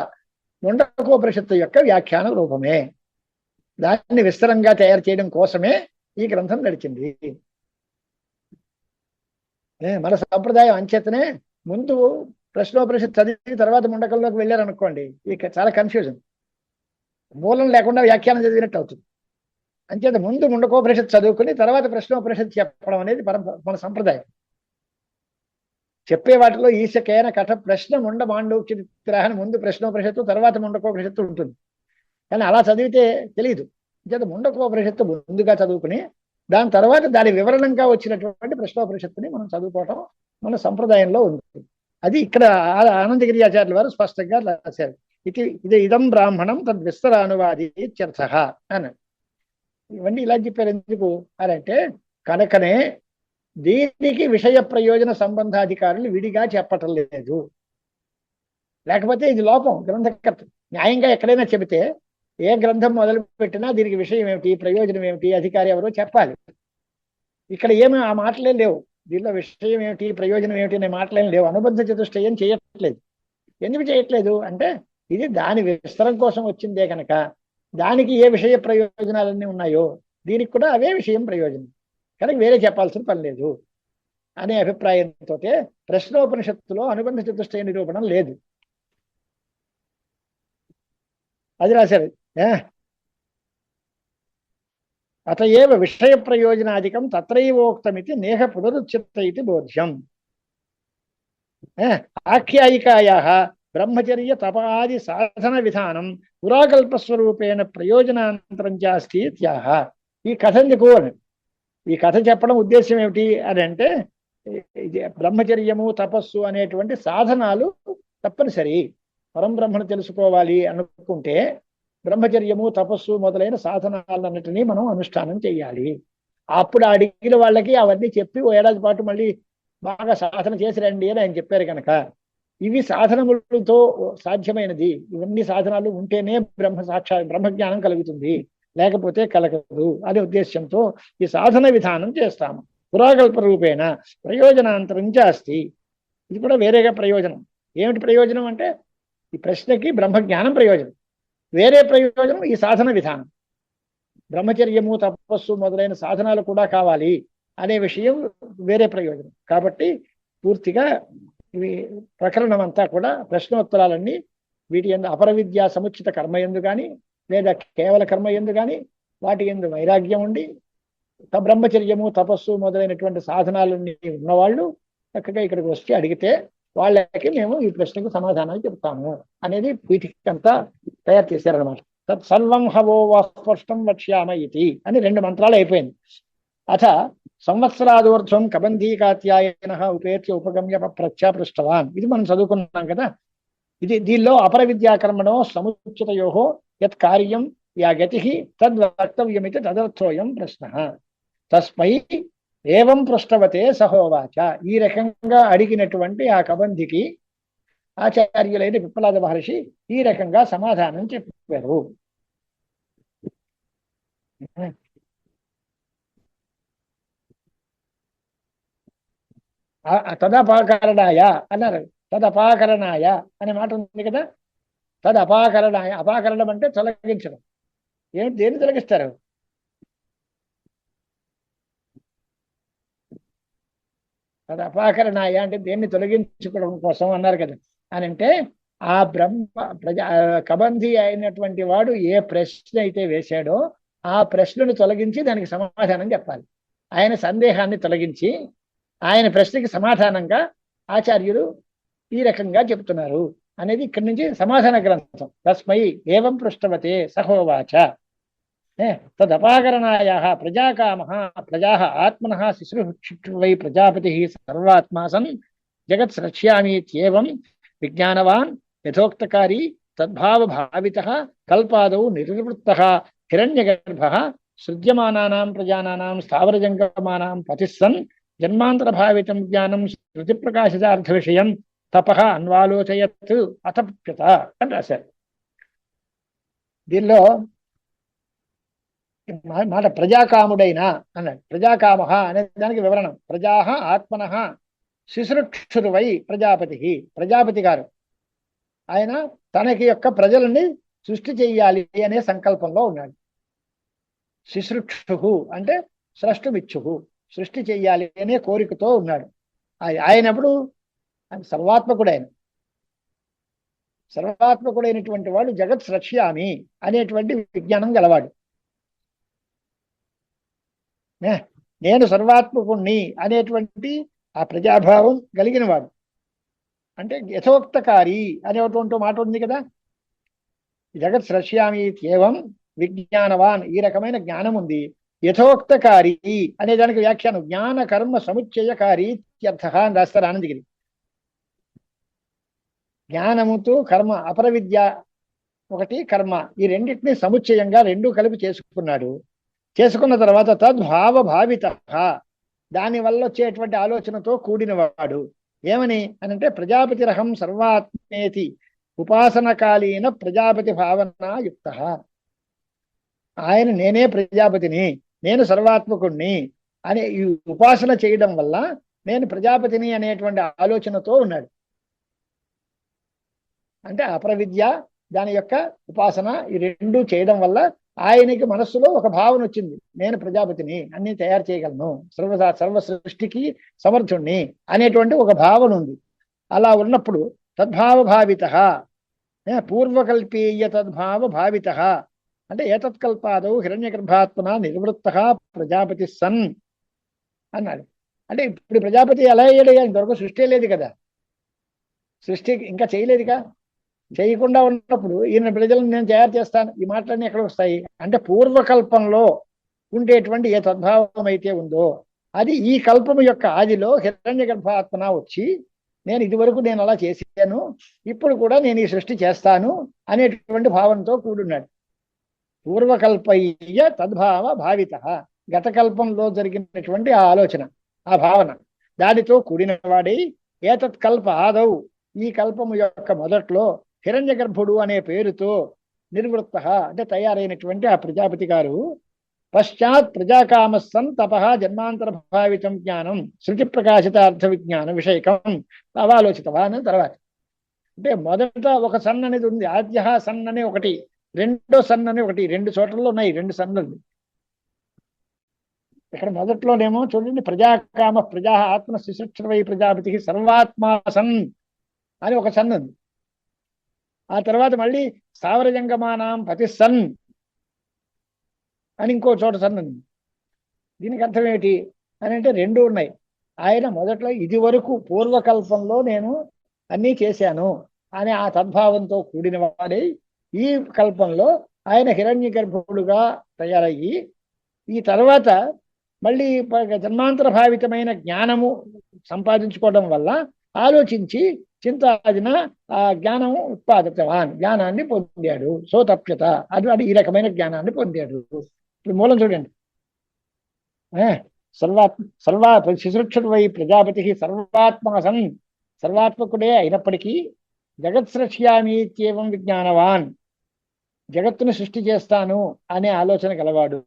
Speaker 1: ముండకోపనిషత్తు యొక్క వ్యాఖ్యాన రూపమే. దాన్ని విస్తరంగా తయారు చేయడం కోసమే ఈ గ్రంథం నడిచింది. మన సంప్రదాయం అంచేతనే ముందు ప్రశ్నోపనిషత్తు చదివి తర్వాత ముండకంలోకి వెళ్ళారనుకోండి, ఇక చాలా కన్ఫ్యూజన్, మూలం లేకుండా వ్యాఖ్యానం చదివినట్టు అవుతుంది. అంచేత ముందు ముండకోపనిషత్తు చదువుకుని తర్వాత ప్రశ్నోపనిషత్తు చెప్పడం అనేది మన సంప్రదాయం. చెప్పే వాటిలో ఈశకేన కథ ప్రశ్న ముండ మాండూక్యని ముందు ప్రశ్నోపనిషత్తు తర్వాత ముండకోపనిషత్తు ఉంటుంది. కానీ అలా చదివితే తెలియదు. అంచేత ముండకోపనిషత్తు ముందుగా చదువుకుని దాని తర్వాత దాని వివరణంగా వచ్చినటువంటి ప్రశ్నోపనిషత్తుని మనం చదువుకోవటం మన సంప్రదాయంలో ఉంది. అది ఇక్కడ ఆనందగిరి ఆచార్యుల వారు స్పష్టంగా రాశారు. ఇది ఇదం బ్రాహ్మణం తద్విస్తరానువాది ఇత్యర్థః అన్నాడు. ఇవన్నీ ఇలా చెప్పారు ఎందుకు అంటే కనుకనే దీనికి విషయ ప్రయోజన సంబంధాధికారులు విడిగా చెప్పటం లేదు. లేకపోతే ఇది లోపం. గ్రంథకర్త న్యాయంగా ఎక్కడైనా చెబితే ఏ గ్రంథం మొదలు పెట్టినా దీనికి విషయం ఏమిటి, ప్రయోజనం ఏమిటి, అధికారి ఎవరో చెప్పాలి. ఇక్కడ ఏమి ఆ మాటలే లేవు. దీనిలో విషయం ఏమిటి, ప్రయోజనం ఏమిటి అనే మాటలేం లేవు. అనుబంధ చతుష్టయం చేయట్లేదు. ఎందుకు చేయట్లేదు అంటే ఇది దాని విస్తరం కోసం వచ్చిందే కనుక దానికి ఏ విషయ ప్రయోజనాలన్నీ ఉన్నాయో దీనికి కూడా అవే విషయం ప్రయోజనం కనుక వేరే చెప్పాల్సిన పని లేదు అనే అభిప్రాయంతో ప్రశ్నోపనిషత్తులో అనుబంధ చతుష్టయ నిరూపణం లేదు. అది రాశారు. అతయేవ విషయ ప్రయోజనాధికం తత్రైవోక్తమితి నేహ పునరుచ్యత ఇది బోధ్యం. ఆఖ్యాయికాయాః బ్రహ్మచర్య తపాది సాధన విధానం పురాకల్పస్వరూపేణ ప్రయోజనాంతరం చాస్తి ఇత్యాహ. ఈ కథ ఎందుకు అని, ఈ కథ చెప్పడం ఉద్దేశం ఏమిటి అని అంటే బ్రహ్మచర్యము తపస్సు అనేటువంటి సాధనాలు తప్పనిసరి. పరంబ్రహ్మను తెలుసుకోవాలి అనుకుంటే బ్రహ్మచర్యము తపస్సు మొదలైన సాధనాలన్నిటినీ మనం అనుష్ఠానం చేయాలి. అప్పుడు అడిగిన వాళ్ళకి అవన్నీ చెప్పి ఓ ఏడాది పాటు మళ్ళీ బాగా సాధన చేసి రండి అని ఆయన చెప్పారు కనుక ఇవి సాధనములతో సాధ్యమైనది. ఇవన్నీ సాధనాలు ఉంటేనే బ్రహ్మజ్ఞానం కలుగుతుంది, లేకపోతే కలగదు అనే ఉద్దేశంతో ఈ సాధన విధానం చేస్తాము. పురాకల్ప రూపేణ ప్రయోజనాంతరం చాస్తి. ఇది కూడా వేరేగా ప్రయోజనం. ఏమిటి ప్రయోజనం అంటే ఈ ప్రశ్నకి బ్రహ్మజ్ఞానం ప్రయోజనం, వేరే ప్రయోజనం ఈ సాధన విధానం. బ్రహ్మచర్యము తపస్సు మొదలైన సాధనాలు కూడా కావాలి అనే విషయం వేరే ప్రయోజనం. కాబట్టి పూర్తిగా ఇవి ప్రకరణం అంతా కూడా ప్రశ్నోత్తరాలన్నీ వీటి ఎందు అపర విద్యా సముచిత కర్మ ఎందు కానీ లేదా కేవల కర్మ ఎందు కానీ వాటి ఎందు వైరాగ్యం ఉండి బ్రహ్మచర్యము తపస్సు మొదలైనటువంటి సాధనాలన్నీ ఉన్నవాళ్ళు చక్కగా ఇక్కడికి వచ్చి అడిగితే వాళ్ళకి మేము ఈ ప్రశ్నకు సమాధానాలు చెప్తాము అనేది వీటికంతా తయారు చేశారనమాట. తత్సర్వం హవో వాస్పష్టం వక్ష్యామ ఇది అని 2 మంత్రాలు అయిపోయింది. అథ సంవత్సరాదూర్ధ్వం కబంధీకాత్యాయన ఉపేత్య ఉపగమ్య ప్రత్యాపృష్టవాన్. ఇది మనం చదువుకున్నాం కదా. ఇది దీనిలో అపర విద్యాకర్మణో సముచితయో యత్ కార్యం యా గతి తద్వక్తవ్యమితి తదర్థోయం ప్రశ్న. తస్మై ఏవం పృష్టవతే సహోవాచ. ఈ రకంగా అడిగినటువంటి ఆ కబంధికి ఆచార్యులైన పిప్పలాద మహర్షి ఈ రకంగా సమాధానం చెప్పారు. తదపాకరణాయ అన్నారు. తదపాకరణాయ అనే మాట ఉంది కదా. తదపాకరణాయ, అపాకరణం అంటే తొలగించడం. ఏమిటి, దేన్ని తొలగిస్తారు? తదపాకరణాయ అంటే దేన్ని తొలగించుకోవడం కోసం అన్నారు కదా. అని అంటే ఆ కబంధి అయినటువంటి వాడు ఏ ప్రశ్న అయితే వేశాడో ఆ ప్రశ్నను తొలగించి దానికి సమాధానం చెప్పాలి. ఆయన సందేహాన్ని తొలగించి ఆయన ప్రశ్నకి సమాధానంగా ఆచార్యులు ఈ రకంగా చెప్తున్నారు అనేది ఇక్కడి నుంచి సమాధాన గ్రంథం. తస్మై ఏవం పృష్టవతే సహోవాచ. తదపాకరణాయ ప్రజాకామ ప్రజా ఆత్మన శిశువై ప్రజాపతి సర్వాత్మా సన్ జగత్ రక్ష్యామీత్యేవం విజ్ఞానవాన్ యథోక్తకారీ తద్భావ భావిత కల్పాదౌ నిర్వృత్త హిరణ్యగర్భ సృజ్యమానానాం ప్రజానానాం స్థావరజంగమానాం పతిస్సన్ జన్మాంతర భావితం జ్ఞానం శృతి ప్రకాశితార్థ విషయం తపః అన్వాలోచయత్ అతప్యత అని రాశారు. దీనిలో మాట ప్రజాకాముడైన అన్నాడు. ప్రజాకామ అనే దానికి వివరణం. ప్రజా ఆత్మన శిశురుక్షురువై ప్రజాపతి. ప్రజాపతి గారు ఆయన తనకి యొక్క ప్రజలని సృష్టి చెయ్యాలి అనే సంకల్పంలో ఉన్నాడు. శిశురుక్షు అంటే స్రష్టుమిచ్చు, సృష్టి చెయ్యాలి అనే కోరికతో ఉన్నాడు. ఆయనప్పుడు సర్వాత్మకుడైన సర్వాత్మకుడైనటువంటి వాడు జగత్ రక్ష్యామి అనేటువంటి విజ్ఞానం గలవాడు. నేను సర్వాత్మకుణ్ణి అనేటువంటి ఆ ప్రజాభావం కలిగిన వాడు. అంటే యథోక్తకారి అనేటువంటి మాట ఉంది కదా. జగత్ రక్ష్యామి ఏవం విజ్ఞానవాన్, ఈ రకమైన జ్ఞానం ఉంది. యథోక్తకారి అనే దానికి వ్యాఖ్యానం జ్ఞాన కర్మ సముచ్చయకారి ఇత్యర్థ అని రాస్తారు ఆనందగిరి. జ్ఞానముతో కర్మ, అపర విద్య ఒకటి, కర్మ, ఈ రెండింటినీ సముచ్చయంగా రెండు కలిపి చేసుకున్నాడు. చేసుకున్న తర్వాత తద్భావ భావిత, దానివల్ల వచ్చేటువంటి ఆలోచనతో కూడినవాడు. ఏమని అనంటే ప్రజాపతి రహం సర్వాత్మేతి ఉపాసనకాలీన ప్రజాపతి భావనాయుక్త. ఆయన నేనే ప్రజాపతిని, నేను సర్వాత్మకుణ్ణి అనే ఈ ఉపాసన చేయడం వల్ల నేను ప్రజాపతిని అనేటువంటి ఆలోచనతో ఉన్నాడు. అంటే అపరవిద్య దాని యొక్క ఉపాసన ఈ రెండు చేయడం వల్ల ఆయనకి మనస్సులో ఒక భావన వచ్చింది, నేను ప్రజాపతిని, అన్ని తయారు చేయగలను, సర్వ సృష్టికి సమర్థుణ్ణి అనేటువంటి ఒక భావన ఉంది. అలా ఉన్నప్పుడు తద్భావ భావిత, పూర్వకల్పీయ తద్భావ భావిత అంటే ఏతత్కల్పాదౌ హిరణ్యగర్భాత్మన నిర్వృత్త ప్రజాపతి సన్ అన్నాడు. అంటే ఇప్పుడు ప్రజాపతి ఎలా అయ్యాడు? ఇంతవరకు సృష్టి లేదు కదా, సృష్టి ఇంకా చేయలేదుగా. చేయకుండా ఉన్నప్పుడు ఈయన ప్రజలను నేను తయారు చేస్తాను, ఈ మాటలన్నీ ఎక్కడ వస్తాయి అంటే పూర్వకల్పంలో ఉండేటువంటి ఏ తద్భావం అయితే ఉందో అది ఈ కల్పము యొక్క ఆదిలో హిరణ్య గర్భాత్మన వచ్చి నేను ఇదివరకు నేను అలా చేశాను, ఇప్పుడు కూడా నేను ఈ సృష్టి చేస్తాను అనేటువంటి భావనతో కూడున్నాడు. పూర్వకల్పయ్య తద్భావ భావిత, గతకల్పంలో జరిగినటువంటి ఆ ఆలోచన, ఆ భావన, దానితో కూడిన వాడై ఏతత్కల్ప ఆదౌ, ఈ కల్పము యొక్క మొదట్లో హిరణ్య గర్భుడు అనే పేరుతో నిర్వృత్త అంటే తయారైనటువంటి ఆ ప్రజాపతి గారు పశ్చాత్ ప్రజాకామస్సన్ తపః జన్మాంతర భావితం జ్ఞానం శృతి ప్రకాశితార్థ విజ్ఞాన విషయకం అవాలోచితవాన్. తర్వాత అంటే మొదట ఒక సన్ అనేది ఉంది, ఆద్య సన్ అనే ఒకటి, రెండో సన్ అని ఒకటి, రెండు చోట్లలో ఉన్నాయి రెండు సన్నులు. ఇక్కడ మొదట్లోనేమో చూడండి, ప్రజాకామ ప్రజా ఆత్మ శిశువై ప్రజాపతి సర్వాత్మా సన్ అని ఒక సన్ ఉంది. ఆ తర్వాత మళ్ళీ స్థావర జంగమానాం పతి సన్ అని ఇంకో చోట సన్ ఉంది. దీనికి అర్థం ఏమిటి అని అంటే రెండు ఉన్నాయి. ఆయన మొదట్లో ఇది వరకు పూర్వకల్పంలో నేను అన్నీ చేశాను అనే ఆ తద్భావంతో కూడిన వాడై ఈ కల్పంలో ఆయన హిరణ్య గర్భుడుగా తయారయ్యి ఈ తర్వాత మళ్ళీ జన్మాంతర భావితమైన జ్ఞానము సంపాదించుకోవడం వల్ల ఆలోచించి చింతాదిన ఆ జ్ఞానం ఉత్పాదితవాన్, జ్ఞానాన్ని పొందాడు. సోతప్యత, అది ఈ రకమైన జ్ఞానాన్ని పొందాడు. ఇప్పుడు మూలం చూడండి. సర్వా శిశృక్షుడు వై ప్రజాపతి సర్వాత్మసన్, సర్వాత్మకుడే అయినప్పటికీ జగత్ సృష్యామీత్యేవం విజ్ఞానవాన్, జగత్తును సృష్టి చేస్తాను అనే ఆలోచన గలవాడు.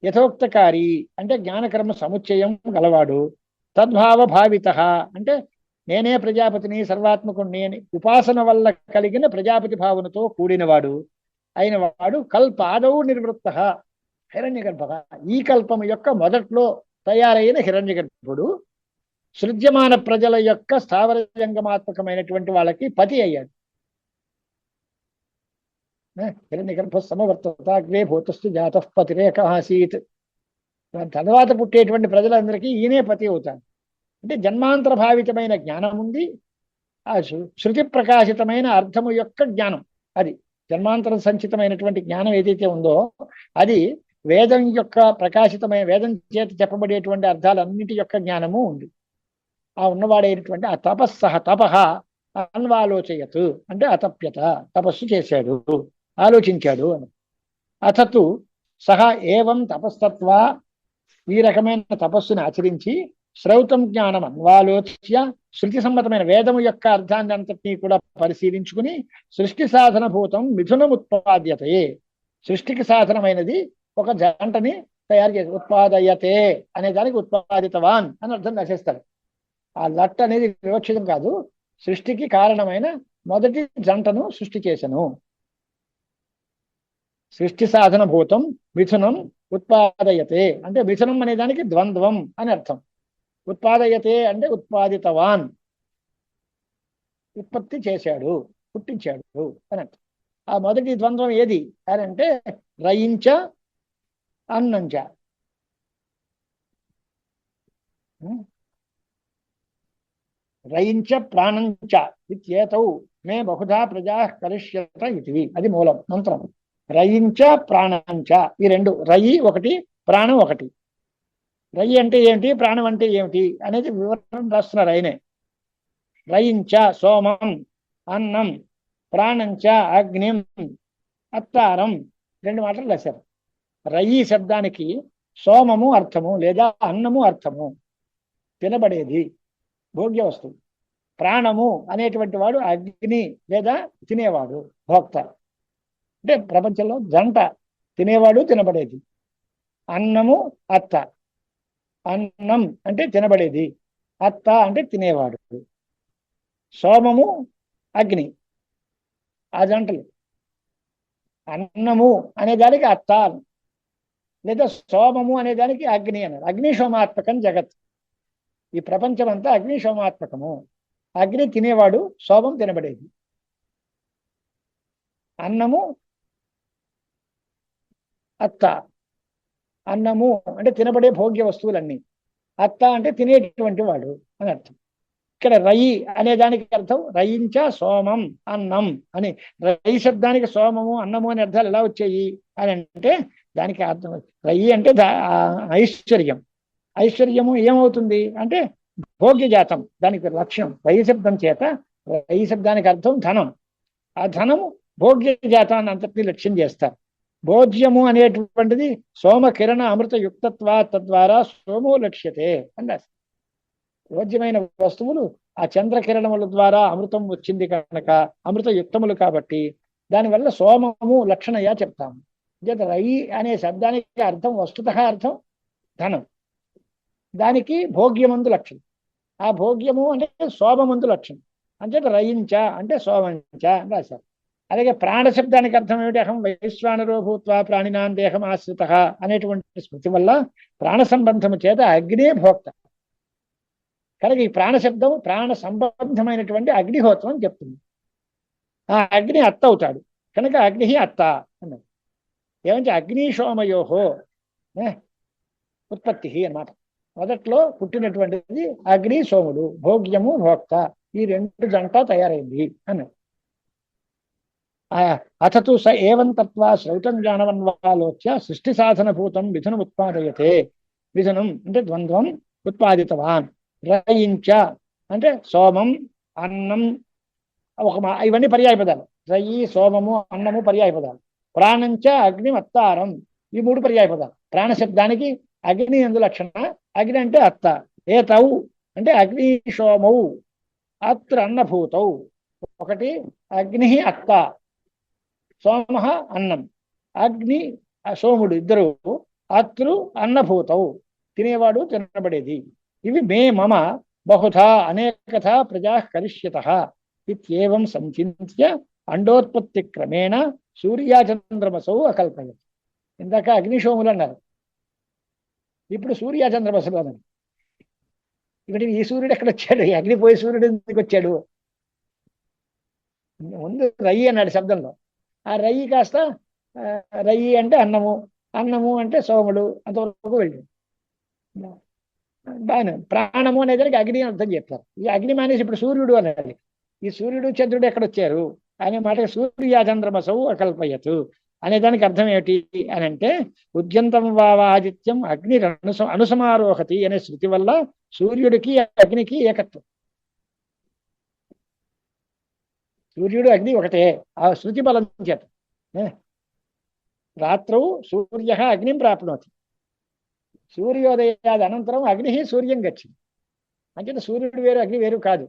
Speaker 1: యథోక్తకారి అంటే జ్ఞానకర్మ సముచ్చయం గలవాడు. తద్భావ భావిత అంటే నేనే ప్రజాపతిని, సర్వాత్మకుణ్ణి అని ఉపాసన వల్ల కలిగిన ప్రజాపతి భావనతో కూడినవాడు అయిన వాడు కల్పాదౌ నిర్వృత్త హిరణ్యగర్భ, ఈ కల్పము యొక్క మొదట్లో తయారైన హిరణ్యగర్భుడు సృజ్యమాన ప్రజల యొక్క స్థావర జంగమాత్మకమైనటువంటి వాళ్ళకి పతి అయ్యాడు. హిరణ్యగర్భ సమవర్తతాగ్రే భూతస్థు జాత పతిరేక ఆసీత్. తర్వాత పుట్టేటువంటి ప్రజలందరికీ ఈయనే పతి అవుతాడు. అంటే జన్మాంతర భావితమైన జ్ఞానం ఉంది, ఆ శృతి ప్రకాశితమైన అర్థము యొక్క జ్ఞానం, అది జన్మాంతర సంచితమైనటువంటి జ్ఞానం ఏదైతే ఉందో అది వేదం యొక్క ప్రకాశితమైన, వేదం చేత చెప్పబడేటువంటి అర్థాలన్నిటి యొక్క జ్ఞానము ఉంది. ఆ ఉన్నవాడైనటువంటి ఆ తపస్సహ తపహ అన్వాలోచయత్ అంటే అతప్యత, తపస్సు చేశాడు, ఆలోచించాడు అని. అతతు సహ ఏవం తపస్తత్వ, ఈ రకమైన తపస్సును ఆచరించి శ్రౌతం జ్ఞానం అన్వాలోచ్య, శృతి సమ్మతమైన వేదము యొక్క అర్థాన్ని అంతటినీ కూడా పరిశీలించుకుని సృష్టి సాధన భూతం మిథునం ఉత్పాద్యతే, సృష్టికి సాధనమైనది ఒక జంటని తయారు చేసి ఉత్పాదయతే అనే దానికి ఉత్పాదితవాన్ అని అర్థం రాసేస్తారు. ఆ లట్ అనేది వివక్షితం కాదు, సృష్టికి కారణమైన మొదటి జంటను సృష్టి చేసను. సృష్టి సాధన భూతం మిథునం ఉత్పాదయతే అంటే మిథునం అనే దానికి ద్వంద్వం అని అర్థం. ఉత్పాదయతే అంటే ఉత్పాదితవాన్, ఉత్పత్తి చేశాడు, పుట్టించాడు అని అర్థం. ఆ మొదటి ద్వంద్వం ఏది అని అంటే రయించ అన్నంచ. రయించ ప్రాణంచ ఇత్యేతౌ మే బహుధా ప్రజా కరిష్యత ఇది, అది మూలం మంత్రం. రయించ ప్రాణంచ, ఈ రెండు, రయి ఒకటి, ప్రాణం ఒకటి. రయి అంటే ఏమిటి, ప్రాణం అంటే ఏమిటి అనేది వివరణ రాస్తున్నారు ఆయనే. రయించ సోమం, అన్నం, ప్రాణంచ అగ్నిం, అత్తారం, రెండు మాటలు రాశారు. రయి శబ్దానికి సోమము అర్థము లేదా అన్నము అర్థము, తినబడేది, భోగ్య వస్తువు. ప్రాణము అనేటువంటి వాడు అగ్ని లేదా తినేవాడు, భోక్త. అంటే ప్రపంచంలో జంట, తినేవాడు తినబడేది. అన్నము అత్త, అన్నం అంటే తినబడేది, అత్త అంటే తినేవాడు. సోమము అగ్ని, ఆ జంటలు. అన్నము అనేదానికి అత్త లేదా సోమము అనేదానికి అగ్ని అన్నారు. అగ్ని సోమాత్మకం జగత్, ఈ ప్రపంచం అంతా అగ్ని సోమాత్మకము. అగ్ని తినేవాడు, సోమం తినబడేది. అన్నము అత్త, అన్నము అంటే తినబడే భోగ్య వస్తువులన్నీ, అత్త అంటే తినేటువంటి వాడు అని అర్థం. ఇక్కడ రయి అనే దానికి అర్థం రయించ సోమం అన్నం అని. రయి శబ్దానికి సోమము అన్నము అనే అర్థాలు ఎలా వచ్చాయి అని అంటే దానికి అర్థం రయి అంటే ఐశ్వర్యం. ఐశ్వర్యము ఏమవుతుంది అంటే భోగ్యజాతం, దానికి లక్ష్యం. రయి శబ్దం చేత, రయి శబ్దానికి అర్థం ధనం. ఆ ధనము భోగ్యజాతాన్ని అంతటినీ లక్ష్యం చేస్తారు. భోజ్యము అనేటువంటిది సోమ కిరణ అమృత యుక్తత్వ, తద్వారా సోమో లక్ష్యతే అన్నారు. భోజ్యమైన వస్తువులు ఆ చంద్రకిరణముల ద్వారా అమృతం వచ్చింది కనుక అమృత యుక్తములు కాబట్టి దానివల్ల సోమము లక్షణయా చెప్తాము. అంటే రయి అనే శబ్దానికి అర్థం వస్తుత అర్థం ధనం, దానికి భోగ్యమందు లక్షణం. ఆ భోగ్యము అంటే సోమమందు లక్షణం. అంటే రయించ అంటే సోమంచ అని రాశారు. అలాగే ప్రాణశబ్దానికి అర్థం ఏమిటి, అహం వైశ్వానరో భూత్వా ప్రాణినాం దేహం ఆశ్రిత అనేటువంటి స్మృతి వల్ల ప్రాణ సంబంధము చేత అగ్నే భోక్త కనుక ఈ ప్రాణశబ్దం ప్రాణ సంబంధమైనటువంటి అగ్నిహోత్రం అని చెప్తుంది. ఆ అగ్ని అత్త అవుతాడు కనుక అగ్ని అత్త అన్నది. ఏమంటే అగ్నిశోమయోహో ఉత్పత్తి అన్నమాట. మొదట్లో పుట్టినటువంటిది అగ్ని సోముడు, భోగ్యము భోక్త, ఈ రెండు జంట తయారైంది అన్నది. అథతు స ఏవం తత్వా శ్రౌతం జ్ఞానమన్వాలోచ్య సృష్టి సాధన భూతం మిథునం ఉత్పాదయతే. మిథునం అంటే ద్వంద్వం ఉత్పాదితవాన్. రయించ అంటే సోమం, అన్నం, ఇవన్నీ పర్యాయ పదాలు. రయి, సోమము, అన్నము పర్యాయ పదాలు. ప్రాణంచ అగ్ని అత్తారం, ఈ మూడు పర్యాయ పదాలు. ప్రాణశబ్దానికి అగ్ని ఎందు లక్షణ, అగ్ని అంటే అత్త. ఏతౌ అంటే అగ్ని సోమౌ, అత్ర అన్నభూతౌ. ఒకటి అగ్ని అత్త, సోమ అన్నం, అగ్ని సోముడు ఇద్దరు, అత్రు అన్నభూతవు తినేవాడు తినబడేది. ఇవి మే మమ బహుధా అనేకథా ప్రజా కరిష్యత ఇత్యేవం సంచింత్య అండోత్పత్తి క్రమేణ సూర్యాచంద్రమసౌ అకల్పయత్. ఇందాక అగ్నిశోములు అన్నారు, ఇప్పుడు సూర్యాచంద్రమసలు అన్నారు. ఇక్కడ ఈ సూర్యుడు ఎక్కడ వచ్చాడు? ఈ అగ్నిపోయి సూర్యుడు ఎందుకు వచ్చాడు? ముందు రయ్యి అన్నాడు శబ్దంలో. ఆ రయ్యి కాస్త రయ్యి అంటే అన్నము, అన్నము అంటే సోముడు, అంతవరకు వెళ్ళి బాగా ప్రాణము అనేదానికి అగ్ని అర్థం చెప్తారు. ఈ అగ్ని మానేసి ఇప్పుడు సూర్యుడు అనాలి. ఈ సూర్యుడు చంద్రుడు ఎక్కడొచ్చారు అనే మాట సూర్యాచంద్రమసౌ అకల్పయతు అనేదానికి అర్థం ఏమిటి అని అంటే, ఉద్యంతం వావాదిత్యం అగ్ని అనుసమారోహతి అనే శృతి వల్ల సూర్యుడికి అగ్నికి ఏకత్వం. సూర్యుడు అగ్ని ఒకటే ఆ శృతి బలం చేత. రాత్రౌ సూర్య అగ్నిం ప్రాప్నోతి, సూర్యోదయాది అనంతరం అగ్ని సూర్యం గచ్చింది. అంటే సూర్యుడు వేరు అగ్ని వేరు కాదు.